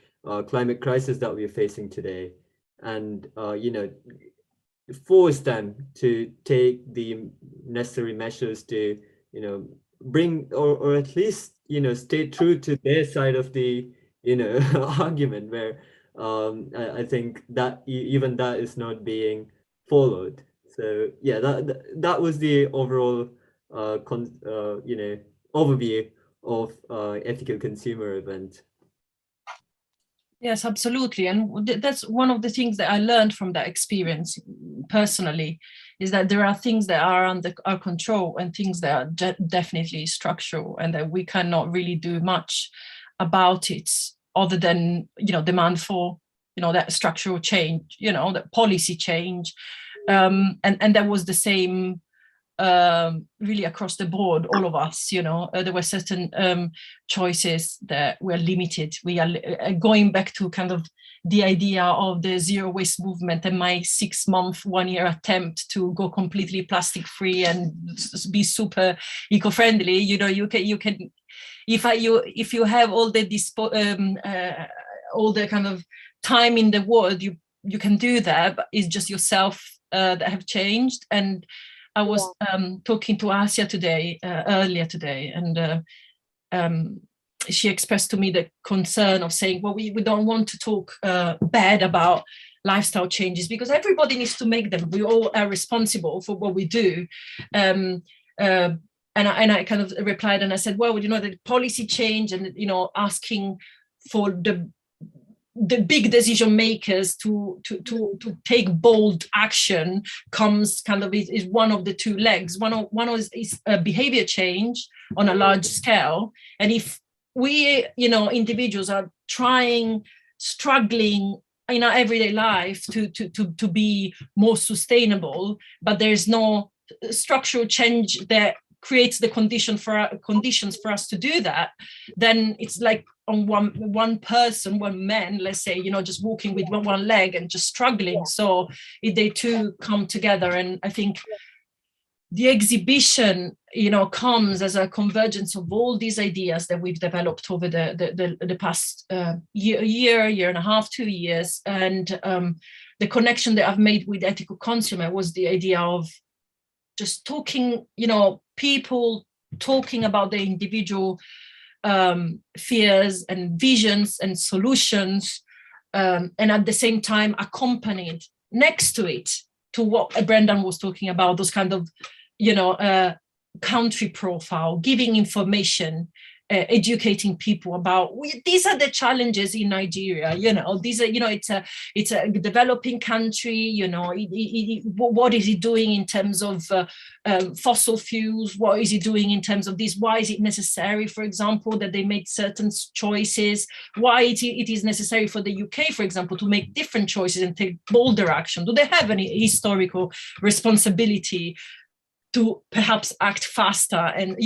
climate crisis that we're facing today, and force them to take the necessary measures to bring or at least stay true to their side of the argument, where I think that even that is not being followed. So yeah, that was the overall overview of ethical consumer event. Yes, absolutely. And that's one of the things that I learned from that experience personally, is that there are things that are under our control and things that are definitely structural, and that we cannot really do much about it other than, demand for, that structural change, that policy change. And that was the same really across the board, all of us. There were certain choices that were limited. We are going back to kind of the idea of the zero waste movement and my 6 month, 1 year attempt to go completely plastic free and be super eco-friendly. You can if you have all the kind of time in the world, you can do that, but it's just yourself that have changed. And I was talking to Asia earlier today, and she expressed to me the concern of saying, well, we don't want to talk bad about lifestyle changes because everybody needs to make them. We all are responsible for what we do. And I kind of replied and I said, well, the policy change and, asking for the big decision makers to take bold action comes kind of is one of the two legs. One is a behavior change on a large scale. And if we, individuals are struggling in our everyday life to be more sustainable, but there's no structural change that creates the conditions for us to do that, then it's like on one person, one man, let's say, just walking with one leg and just struggling. So they two come together, and I think the exhibition, comes as a convergence of all these ideas that we've developed over the past year and a half, 2 years. And the connection that I've made with ethical consumer was the idea of just talking, people talking about their individual fears and visions and solutions, and at the same time accompanied next to it to what Brendan was talking about, those kind of, country profile, giving information, educating people about these are the challenges in Nigeria. These are, it's a developing country. What is it doing in terms of fossil fuels? What is it doing in terms of this? Why is it necessary, for example, that they make certain choices? Why it is necessary for the UK, for example, to make different choices and take bolder action? Do they have any historical responsibility to perhaps act faster? And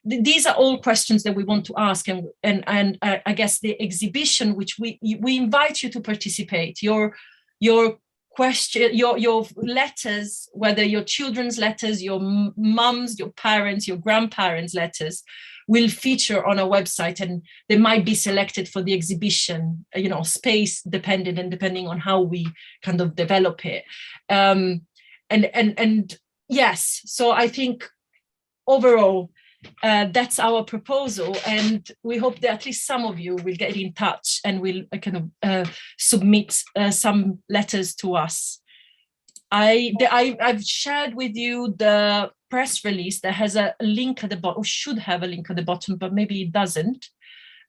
these are all questions that we want to ask, and I guess the exhibition, which we invite you to participate, your question, your letters, whether your children's letters, your mums, your parents, your grandparents' letters, will feature on our website, and they might be selected for the exhibition, space dependent and depending on how we kind of develop it. And yes, so I think overall, that's our proposal, and we hope that at least some of you will get in touch and will kind of submit some letters to us. I've shared with you the press release that has a link at the bottom, or should have a link at the bottom, but maybe it doesn't.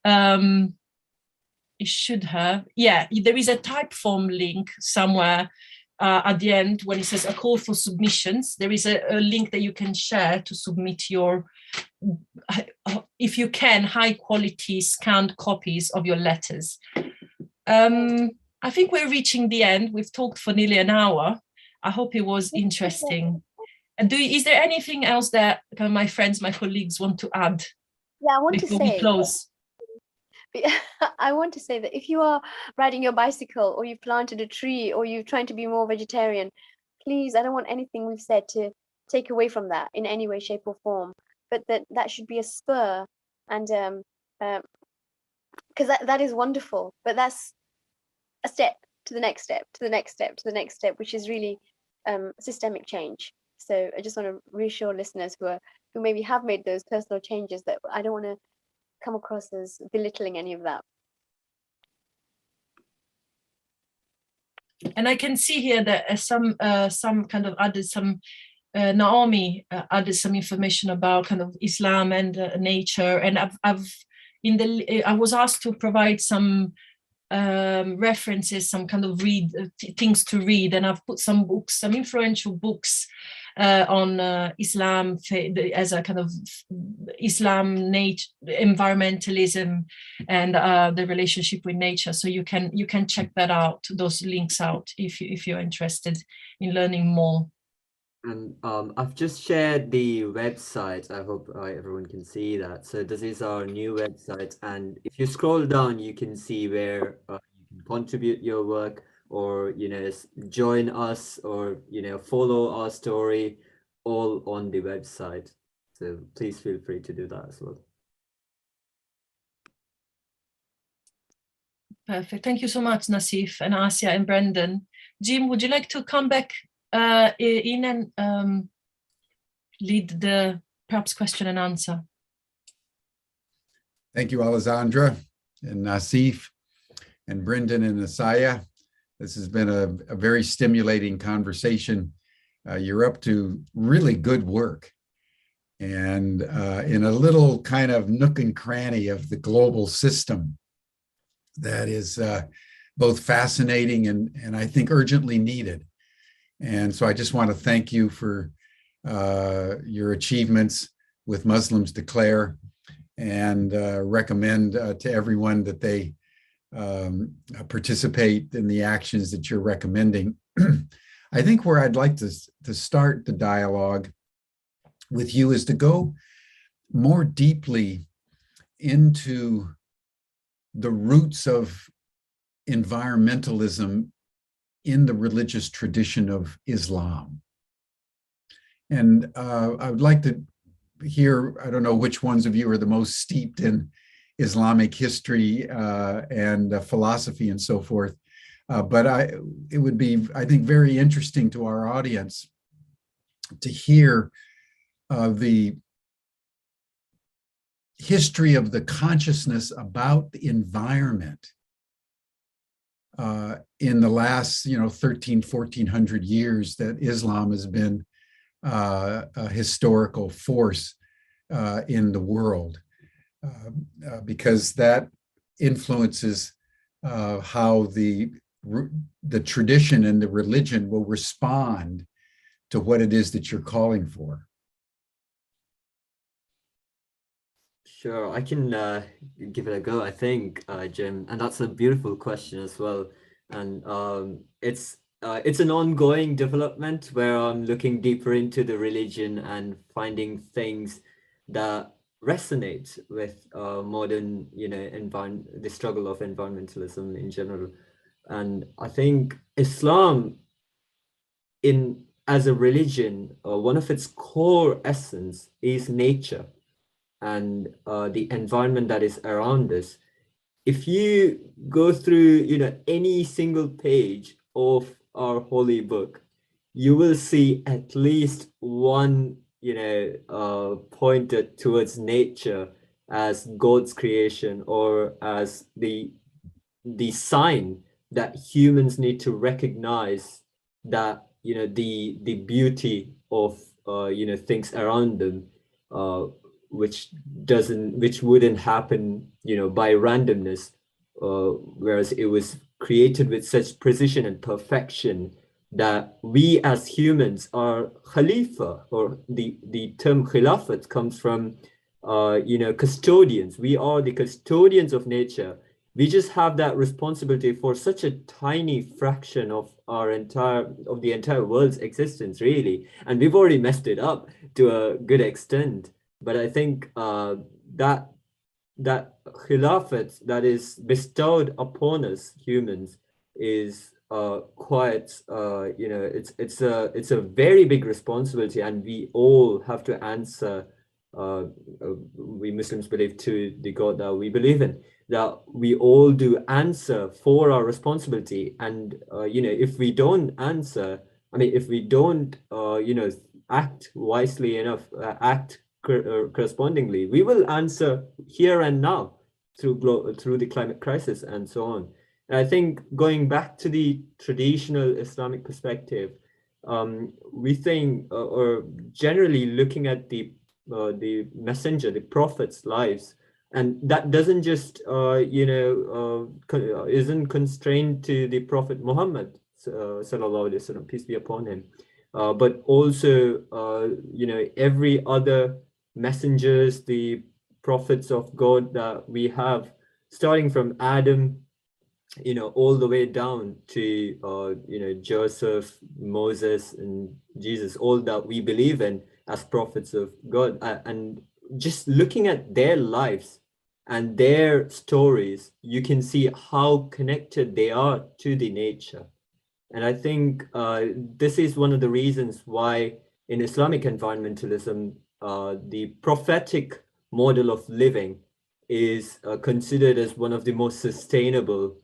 It should have. Yeah, there is a Typeform link somewhere at the end when it says a call for submissions. There is a link that you can share to submit your, if you can, high quality scanned copies of your letters. I think we're reaching the end. We've talked for nearly an hour. I hope it was interesting. And is there anything else that my friends, my colleagues want to add? Yeah, I want to say, we close? I want to say that if you are riding your bicycle, or you've planted a tree, or you're trying to be more vegetarian, please, I don't want anything we've said to take away from that in any way, shape, or form. But that should be a spur, and because that is wonderful. But that's a step to the next step, to the next step, to the next step, which is really systemic change. So I just want to reassure listeners who maybe have made those personal changes that I don't want to come across as belittling any of that. And I can see here that some kind of added some, Naomi added some information about kind of Islam and nature, and I was asked to provide some references, some kind of things to read, and I've put some books, some influential books on Islam as a kind of Islam, nature, environmentalism, and the relationship with nature. So you can check that out, those links out, if you're interested in learning more. And I've just shared the website. I hope everyone can see that. So this is our new website, and if you scroll down, you can see where you can contribute your work, or join us, or follow our story, all on the website. So please feel free to do that as well. Perfect. Thank you so much, Nassif and Asia and Brendan. Jim, would you like to come back in and lead the perhaps question and answer? Thank you, Alessandra and Nassif and Brendan and Asaya. This has been a very stimulating conversation. You're up to really good work, and in a little kind of nook and cranny of the global system that is both fascinating and I think urgently needed. And so I just want to thank you for your achievements with Muslims Declare, and recommend to everyone that they participate in the actions that you're recommending. I think where I'd like to start the dialogue with you is to go more deeply into the roots of environmentalism in the religious tradition of Islam. And I would like to hear, I don't know which ones of you are the most steeped in Islamic history and philosophy and so forth, but it would be, I think, very interesting to our audience to hear the history of the consciousness about the environment in the last 1400 years that Islam has been a historical force in the world. because that influences how the tradition and the religion will respond to what it is that you're calling for. Sure, I can give it a go, I think, Jim, and that's a beautiful question as well. And it's an ongoing development where I'm looking deeper into the religion and finding things that resonate with modern, the struggle of environmentalism in general. And I think Islam, as a religion, one of its core essence is nature and the environment that is around us. If you go through, any single page of our holy book, you will see at least one, pointed towards nature as God's creation, or as the sign that humans need to recognize that, the beauty of, things around them, which wouldn't happen, by randomness, whereas it was created with such precision and perfection that we as humans are khalifa, or the term khilafat comes from, custodians. We are the custodians of nature. We just have that responsibility for such a tiny fraction of the entire world's existence, really, and we've already messed it up to a good extent. But I think that khilafat that is bestowed upon us humans is quite, it's a very big responsibility, and we all have to answer. We Muslims believe to the God that we believe in, that we all do answer for our responsibility. And if we don't answer, if we don't act wisely enough, act correspondingly, we will answer here and now through the climate crisis and so on. And I think, going back to the traditional Islamic perspective, we think, or generally looking at the messenger, the prophet's lives, and that doesn't just isn't constrained to the Prophet Muhammad sallallahu alaihi wasallam, peace be upon him, but also every other messengers, the prophets of God that we have, starting from Adam, all the way down to Joseph, Moses, and Jesus, all that we believe in as prophets of God. And just looking at their lives and their stories, you can see how connected they are to the nature. And I think this is one of the reasons why in Islamic environmentalism, the prophetic model of living is considered as one of the most sustainable,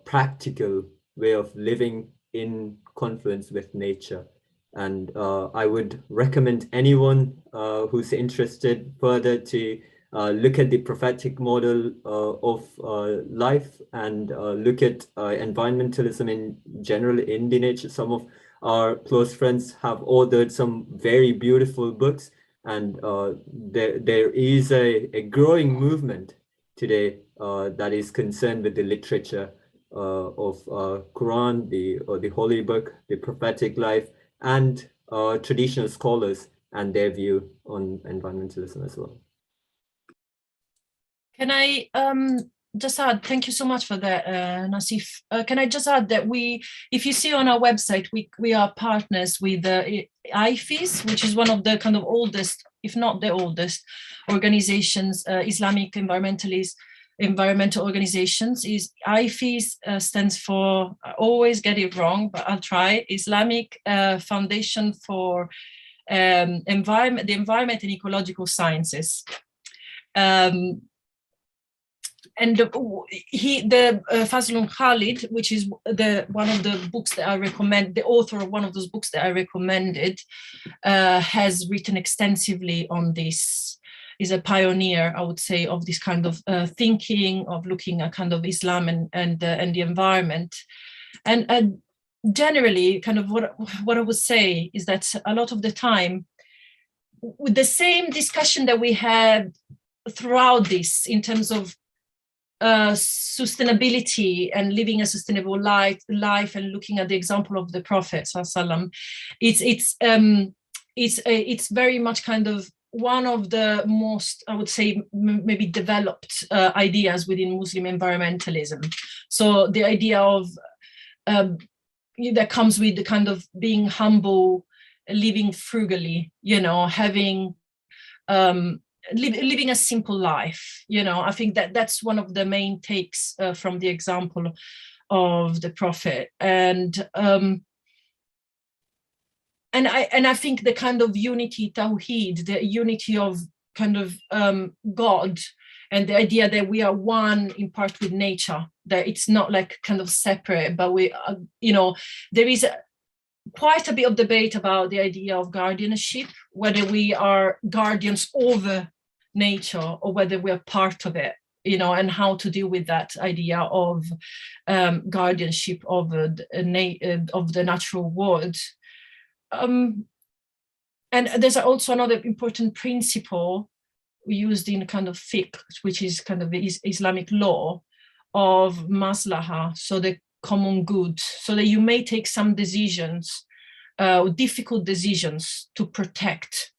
practical way of living in confluence with nature. And I would recommend anyone who's interested further to look at the prophetic model of life, and look at environmentalism in general in the nature. Some of our close friends have authored some very beautiful books, and there is a growing movement today that is concerned with the literature of Quran, the Holy Book, the prophetic life, and traditional scholars and their view on environmentalism as well. Can I just add, thank you so much for that, Nassif. Can I just add that if you see on our website, we are partners with IFES, which is one of the kind of oldest, if not the oldest, organizations, Islamic environmental organizations. Is IFES stands for, I always get it wrong, but I'll try, Islamic Foundation for the Environment and Ecological Sciences. And Fazlun Khalid, which is one of the books that I recommend, the author of one of those books that I recommended, has written extensively on this. Is a pioneer, I would say, of this kind of thinking, of looking at kind of Islam and the environment. And generally, kind of what I would say is that a lot of the time, with the same discussion that we had throughout this in terms of sustainability and living a sustainable life and looking at the example of the Prophet sallam, it's very much kind of one of the most, I would say, maybe developed ideas within Muslim environmentalism. So the idea of that comes with the kind of being humble, living frugally, having living a simple life. I think that's one of the main takes from the example of the Prophet. And I think the kind of unity, tawheed, the unity of kind of God, and the idea that we are one in part with nature, that it's not like kind of separate, but we, there is quite a bit of debate about the idea of guardianship, whether we are guardians over nature or whether we're part of it, and how to deal with that idea of guardianship of the natural world. And there's also another important principle used in kind of fiqh, which is kind of Islamic law of maslaha, so the common good, so that you may take some decisions, difficult decisions, to protect,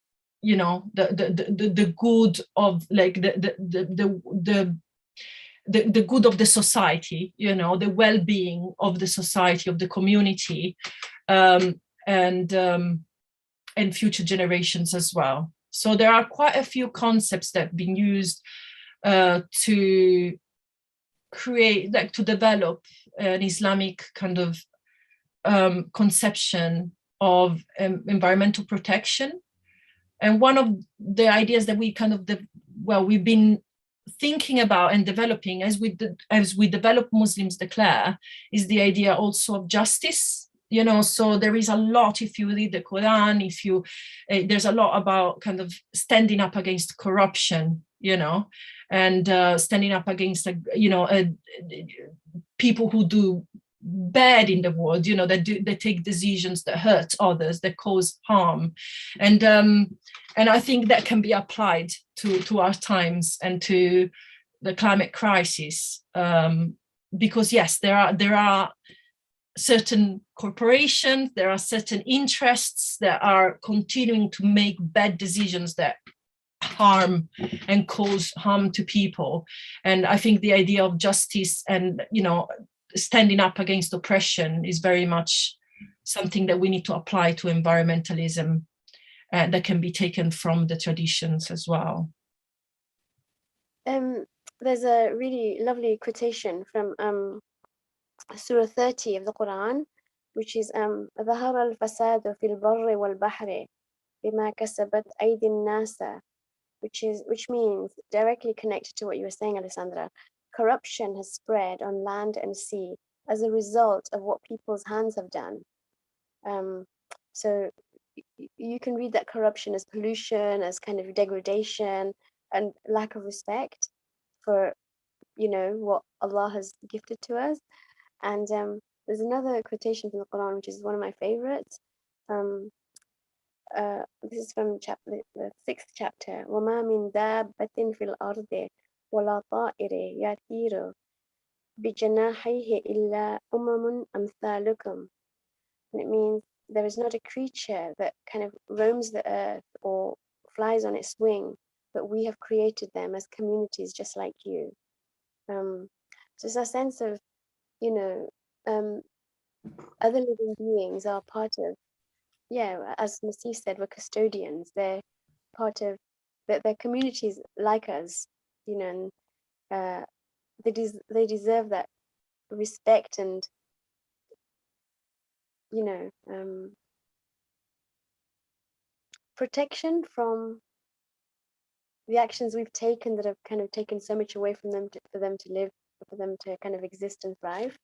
the good of like the good of the society, the well-being of the society, of the community, and future generations as well. So there are quite a few concepts that have been used to create, like to develop an Islamic kind of conception of environmental protection. And one of the ideas that we kind of, we've been thinking about and developing as we develop Muslims Declare is the idea also of justice. So there is a lot, if you read the Quran, there's a lot about kind of standing up against corruption, and standing up against, people who do bad in the world, that take decisions that hurt others, that cause harm. And I think that can be applied to our times and to the climate crisis, because yes, there are certain corporations, there are certain interests that are continuing to make bad decisions that harm and cause harm to people. And I think the idea of justice and, standing up against oppression is very much something that we need to apply to environmentalism, that can be taken from the traditions as well. There's a really lovely quotation from Surah 30 of the Quran, which is ظهر الفساد في البر والبحر بما كسبت أيدي الناس, which means, directly connected to what you were saying, Alessandra, corruption has spread on land and sea as a result of what people's hands have done. So you can read that corruption as pollution, as kind of degradation and lack of respect for, what Allah has gifted to us. And there's another quotation from the Quran, which is one of my favorites. This is from the 6th chapter. وَمَا مِن دَابَّةٍ فِي الْأَرْضِ وَلَا طَائِرٍ يَطِيرُ بِجَنَاحَيْهِ إِلَّا أُمَمٌ أَمْثَالُكُمْ. And it means there is not a creature that kind of roams the earth or flies on its wing, but we have created them as communities just like you. So it's a sense of, other living beings are part of, as Masih said, we're custodians. They're part of, they're communities like us, and they deserve that respect and, protection from the actions we've taken that have kind of taken so much away from them for them to live, for them to kind of exist and thrive.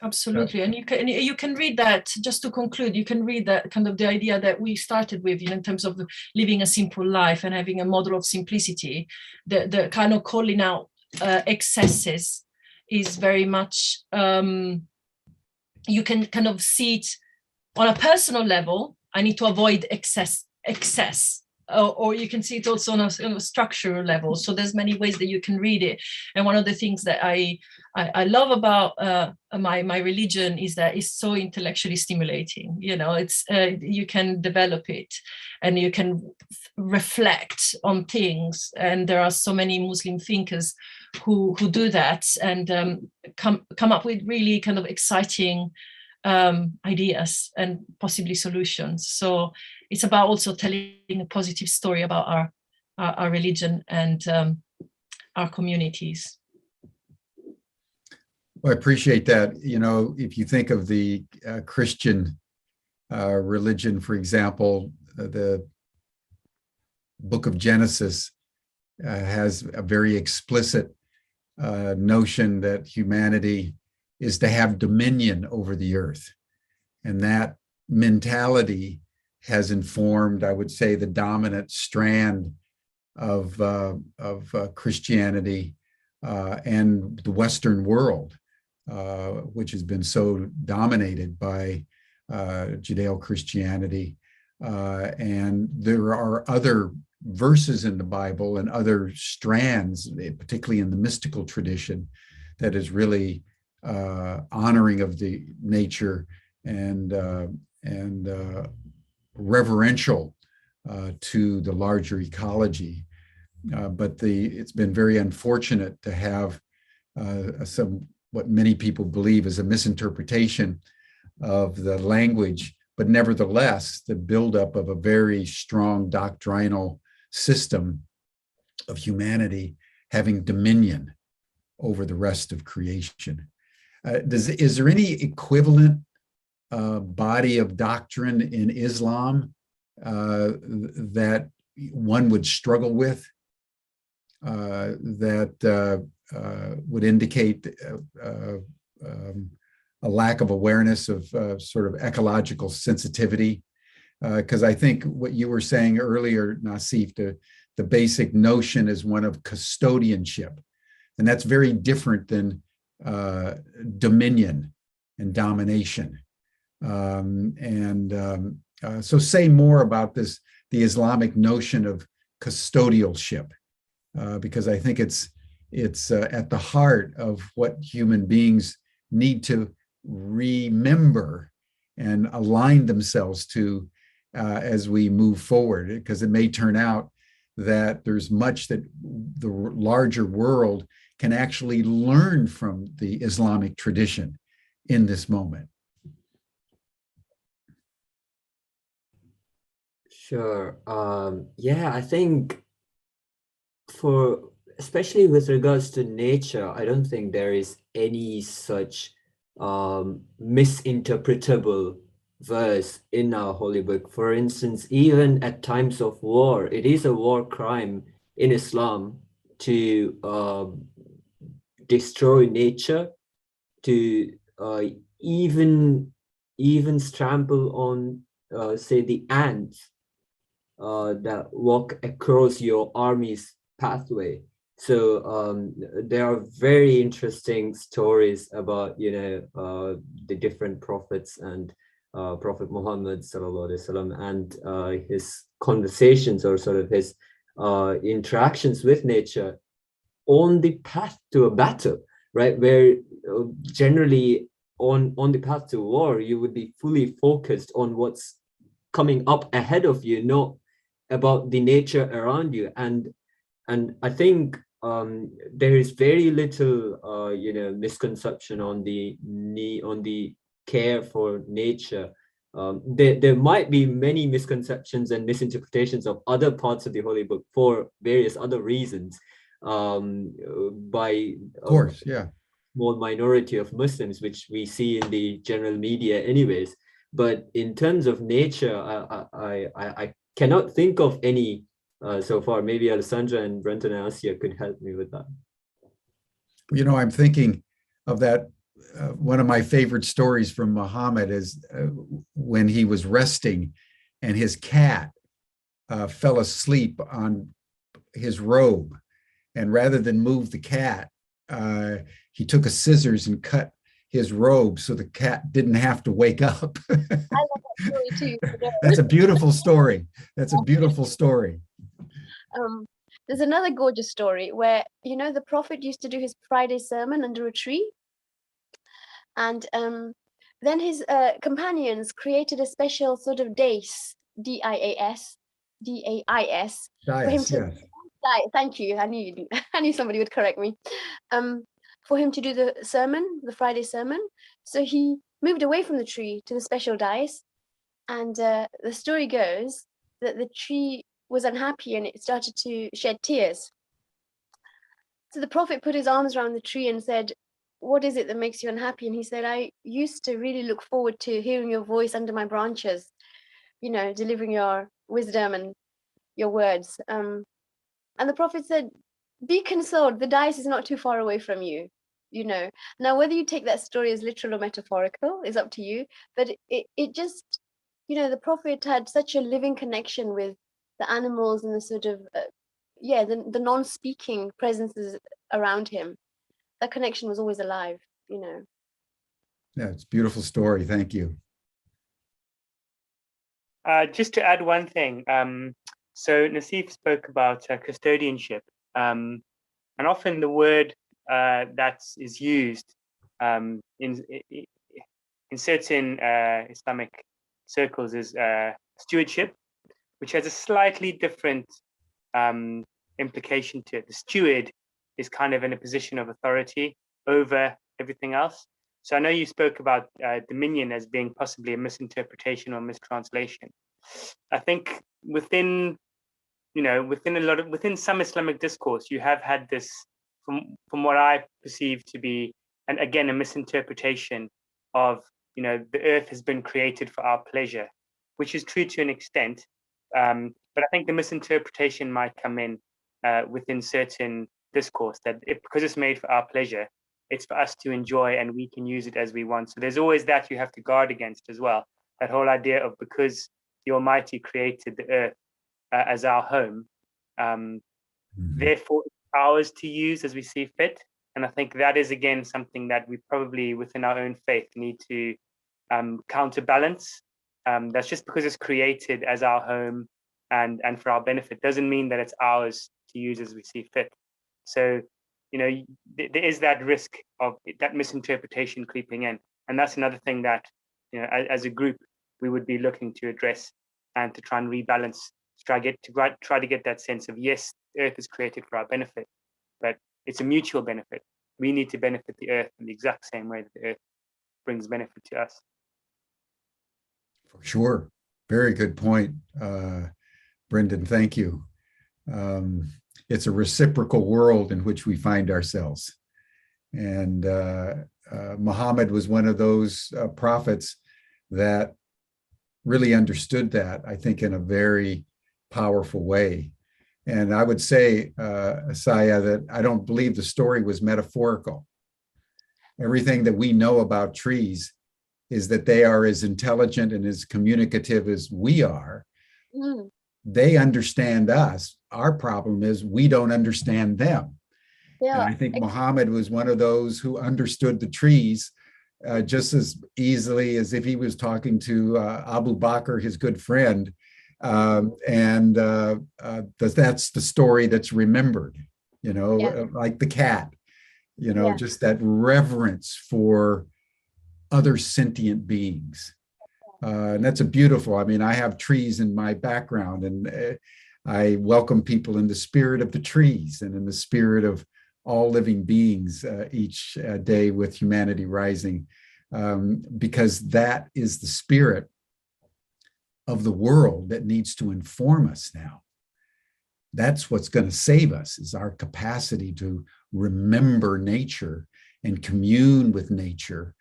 Absolutely. And you can read that, just to conclude, you can read that kind of the idea that we started with, in terms of living a simple life and having a model of simplicity. The kind of calling out excesses is very much, you can kind of see it on a personal level. I need to avoid excess, or you can see it also on a structural level. So there's many ways that you can read it. And one of the things that I love about my religion is that it's so intellectually stimulating. You know, it's you can develop it and you can reflect on things. And there are so many Muslim thinkers who do that and come up with really kind of exciting ideas and possibly solutions. So it's about also telling a positive story about our religion and our communities. Well, I appreciate that. You know, if you think of the Christian religion, for example, the book of Genesis has a very explicit notion that humanity is to have dominion over the earth. And that mentality has informed, I would say, the dominant strand of Christianity and the Western world, which has been so dominated by Judeo-Christianity. And there are other verses in the Bible and other strands, particularly in the mystical tradition, that is really honoring of the nature and reverential to the larger ecology. But it's been very unfortunate to have what many people believe is a misinterpretation of the language, but nevertheless, the buildup of a very strong doctrinal system of humanity having dominion over the rest of creation. Is there any equivalent body of doctrine in Islam that one would struggle with, that would indicate a lack of awareness of sort of ecological sensitivity? Because I think what you were saying earlier, Nassif, the basic notion is one of custodianship, and that's very different than dominion and domination. So say more about this, the Islamic notion of custodialship, because I think it's at the heart of what human beings need to remember and align themselves to as we move forward, because it may turn out that there's much that the larger world can actually learn from the Islamic tradition in this moment. Sure. Yeah, I think especially with regards to nature, I don't think there is any such misinterpretable verse in our holy book. For instance, even at times of war, it is a war crime in Islam to destroy nature, to even trample on, say, the ants that walk across your army's pathway. So there are very interesting stories about, the different prophets and Prophet Muhammad sallallahu alaihi wasallam and his conversations, or sort of his interactions with nature on the path to a battle, right? Where generally on the path to war, you would be fully focused on what's coming up ahead of you, not about the nature around you. And I think there is very little misconception on the care for nature. There might be many misconceptions and misinterpretations of other parts of the Holy Book for various other reasons, by of course, yeah, small minority of Muslims, which we see in the general media anyways. But in terms of nature, I cannot think of any so far. Maybe Alessandra and Brenton and Asia could help me with that. I'm thinking of that. One of my favorite stories from Muhammad is when he was resting and his cat fell asleep on his robe. And rather than move the cat, he took a scissors and cut his robe so the cat didn't have to wake up. I love that story too. That's a beautiful story. That's a beautiful story. There's another gorgeous story where, you know, the prophet used to do his Friday sermon under a tree. And then his companions created a special sort of dais, D-I-A-S, D-A-I-S, for him Dias, to, yes. thank you, I knew somebody would correct me, for him to do the sermon, the Friday sermon. So he moved away from the tree to the special dais. And the story goes that the tree was unhappy and it started to shed tears. So the prophet put his arms around the tree and said, "What is it that makes you unhappy?" And he said, "I used to really look forward to hearing your voice under my branches, you know, delivering your wisdom and your words." And the prophet said, "Be consoled, the dais is not too far away from you, you know." Now, whether you take that story as literal or metaphorical is up to you, but it just, you know, the prophet had such a living connection with the animals and the sort of, the non-speaking presences around him. That connection was always alive, you know. Yeah, it's a beautiful story. Thank you. Just to add one thing, so Nassif spoke about custodianship, and often the word that is used in certain Islamic circles is stewardship, which has a slightly different implication to it. The steward is kind of in a position of authority over everything else. So I know you spoke about dominion as being possibly a misinterpretation or mistranslation. I think within some Islamic discourse, you have had this, from what I perceive to be, and again, a misinterpretation of, you know, the earth has been created for our pleasure, which is true to an extent. But I think the misinterpretation might come in within certain discourse that because it's made for our pleasure, it's for us to enjoy and we can use it as we want. So there's always that you have to guard against as well. That whole idea of, because the Almighty created the earth as our home, therefore it's ours to use as we see fit. And I think that is, again, something that we probably within our own faith need to counterbalance. That's just because it's created as our home and for our benefit doesn't mean that it's ours to use as we see fit. So, you know, there is that risk of that misinterpretation creeping in, and that's another thing that, you know, as a group we would be looking to address and to try and rebalance, try to get that sense of, yes, the earth is created for our benefit, but it's a mutual benefit. We need to benefit the earth in the exact same way that the earth brings benefit to us. For sure. Very good point, Brendan. Thank you. It's a reciprocal world in which we find ourselves. And Muhammad was one of those prophets that really understood that, I think, in a very powerful way. And I would say, Saya, that I don't believe the story was metaphorical. Everything that we know about trees is that they are as intelligent and as communicative as we are. Mm. They understand us. Our problem is we don't understand them. Yeah. And I think Muhammad was one of those who understood the trees just as easily as if he was talking to Abu Bakr, his good friend. And that's the story that's remembered, you know, yeah. Like the cat, you know, yeah. Just that reverence for other sentient beings. And that's a beautiful, I mean, I have trees in my background, and I welcome people in the spirit of the trees and in the spirit of all living beings each day with Humanity Rising, because that is the spirit of the world that needs to inform us now. That's what's going to save us, is our capacity to remember nature and commune with nature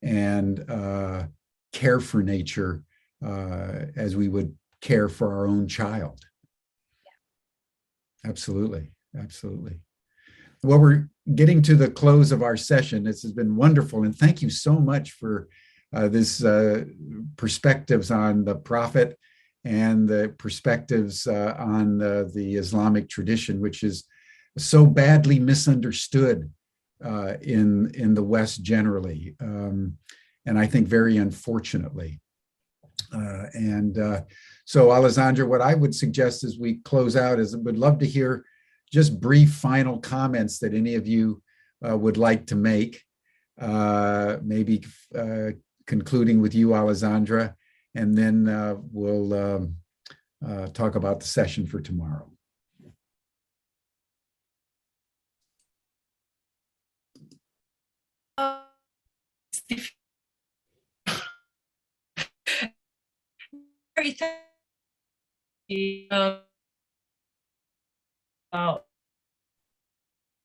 and care for nature as we would care for our own child. Yeah. Absolutely, absolutely. Well, we're getting to the close of our session. This has been wonderful, and thank you so much for this perspectives on the prophet and the perspectives on the Islamic tradition, which is so badly misunderstood in the West generally, and I think very unfortunately. So, Alessandra, what I would suggest as we close out is I would love to hear just brief final comments that any of you would like to make, maybe concluding with you, Alessandra, and then we'll talk about the session for tomorrow.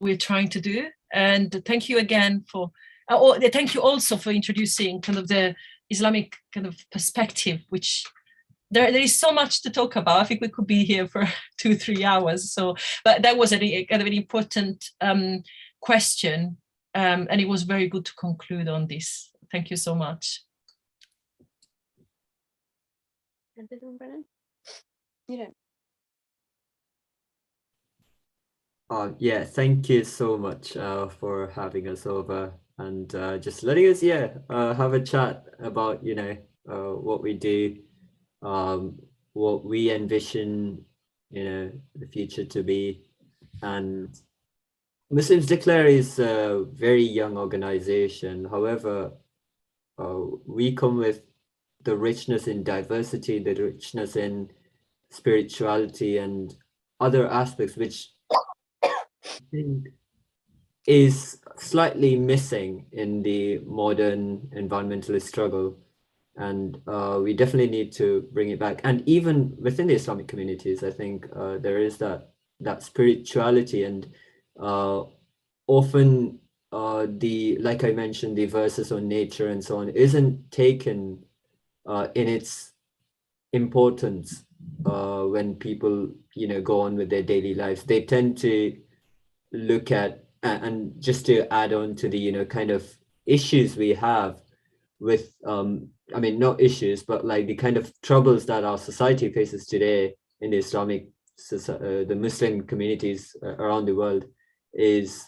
We're trying to do, and thank you again for thank you also for introducing kind of the Islamic kind of perspective, which there is so much to talk about. I think we could be here for 2-3 hours. So, but that was kind of an important question, and it was very good to conclude on this. Thank you so much. Brennan? You don't. Yeah, thank you so much for having us over and just letting us, have a chat about, what we do, what we envision, the future to be. And Muslims Declare is a very young organization. However, we come with the richness in diversity, the richness in spirituality and other aspects, which think is slightly missing in the modern environmentalist struggle, and we definitely need to bring it back. And even within the Islamic communities, I think there is that spirituality, and often like I mentioned, the verses on nature and so on isn't taken in its importance when people go on with their daily lives. They tend to look at, and just to add on to the kind of issues we have with I mean, not issues, but like the kind of troubles that our society faces today in the Islamic the Muslim communities around the world, is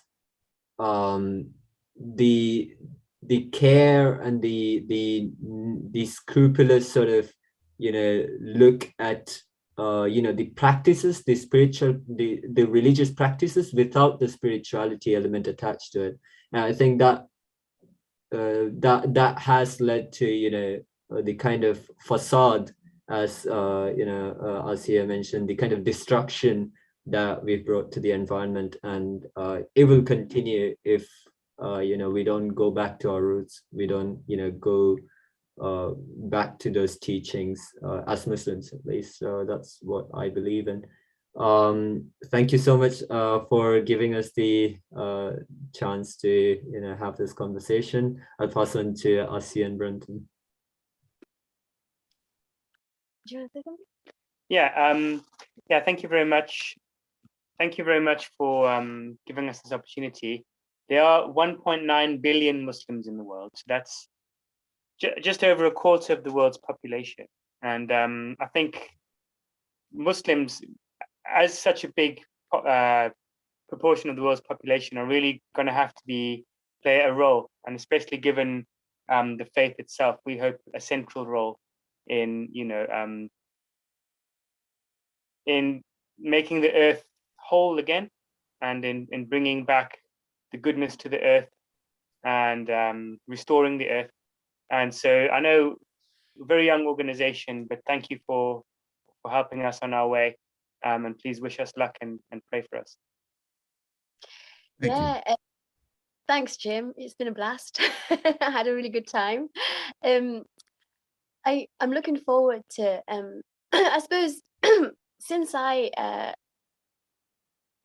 the care and the scrupulous sort of look at the practices, the spiritual, the religious practices without the spirituality element attached to it. And I think that that has led to the kind of facade, as Asiya mentioned, the kind of destruction that we've brought to the environment, and it will continue if we don't go back to our roots, we don't go back to those teachings as Muslims, at least. So that's what I believe in. Thank you so much for giving us the chance to have this conversation. I'll pass on to Asiya and Brenton. Do you want to say something? Yeah, thank you very much. Thank you very much for giving us this opportunity. There are 1.9 billion Muslims in the world. So that's just over a quarter of the world's population. And I think Muslims, as such a big proportion of the world's population, are really going to have to play a role, and especially given the faith itself, we hope a central role in in making the earth whole again, and in bringing back the goodness to the earth, and restoring the earth. And so I know, a very young organization, but thank you for helping us on our way, and please wish us luck and pray for us. Thank you. Thanks, Jim. It's been a blast. I had a really good time. I'm looking forward to I suppose since I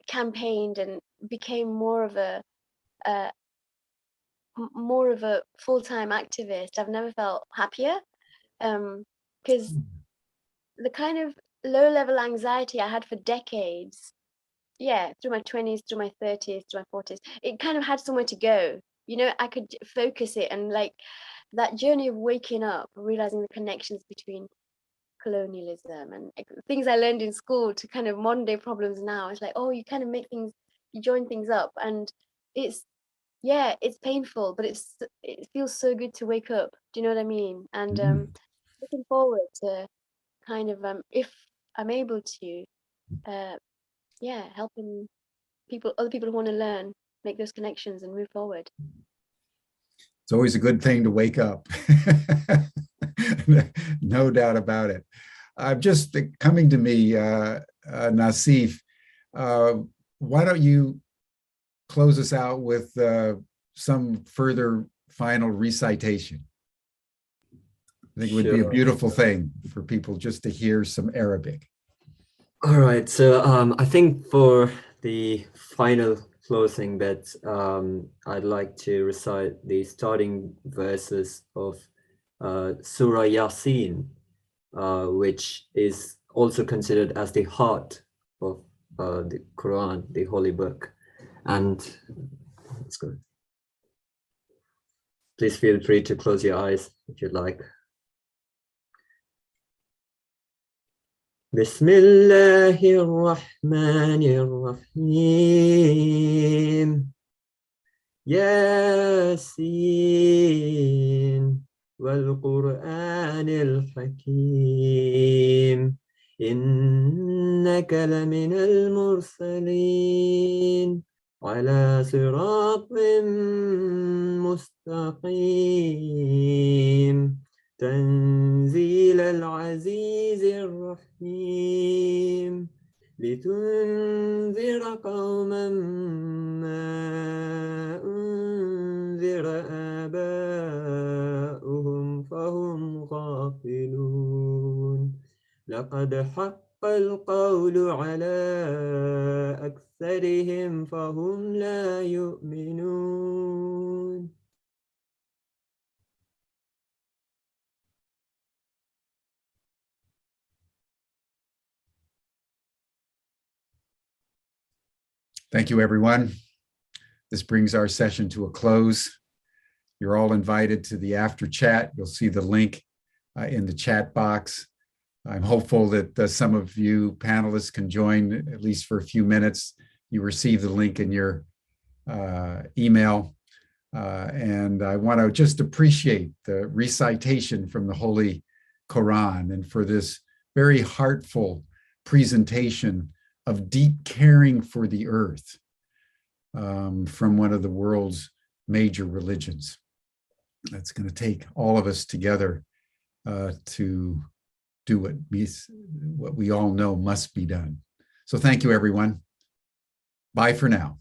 campaigned and became more of a full-time activist, I've never felt happier, because the kind of low-level anxiety I had for decades, through my 20s, through my 30s, through my 40s, it kind of had somewhere to go. I could focus it, and like that journey of waking up, realizing the connections between colonialism and things I learned in school to kind of modern day problems now. It's like, oh, you kind of you join things up, and it's painful, but it feels so good to wake up. Do you know what I mean? And looking forward to kind of, if I'm able to, helping other people who want to learn, make those connections and move forward. It's always a good thing to wake up. No doubt about it. Just coming to me, Nassif, why don't you close us out with some further final recitation? I think it would be a beautiful thing for people just to hear some Arabic. All right, so I think for the final closing bit, I'd like to recite the starting verses of Surah Yasin, which is also considered as the heart of the Quran, the holy book. And let's go. Please feel free to close your eyes if you'd like. بسم الله الرحمن الرحيم ياسين والقرآن الحكيم إنك لمن المرسلين على صراط مستقيم تنزيل العزيز الرحيم لتنذر قوما ما أنذر آباؤهم فهم غافلون لقد حق القول على أكثرهم فهم لا يؤمنون. Thank you, everyone. This brings our session to a close. You're all invited to the after chat. You'll see the link in the chat box. I'm hopeful that some of you panelists can join at least for a few minutes. You receive the link in your email. And I want to just appreciate the recitation from the Holy Quran and for this very heartful presentation of deep caring for the earth from one of the world's major religions. It's going to take all of us together to do what we all know must be done. So thank you, everyone. Bye for now.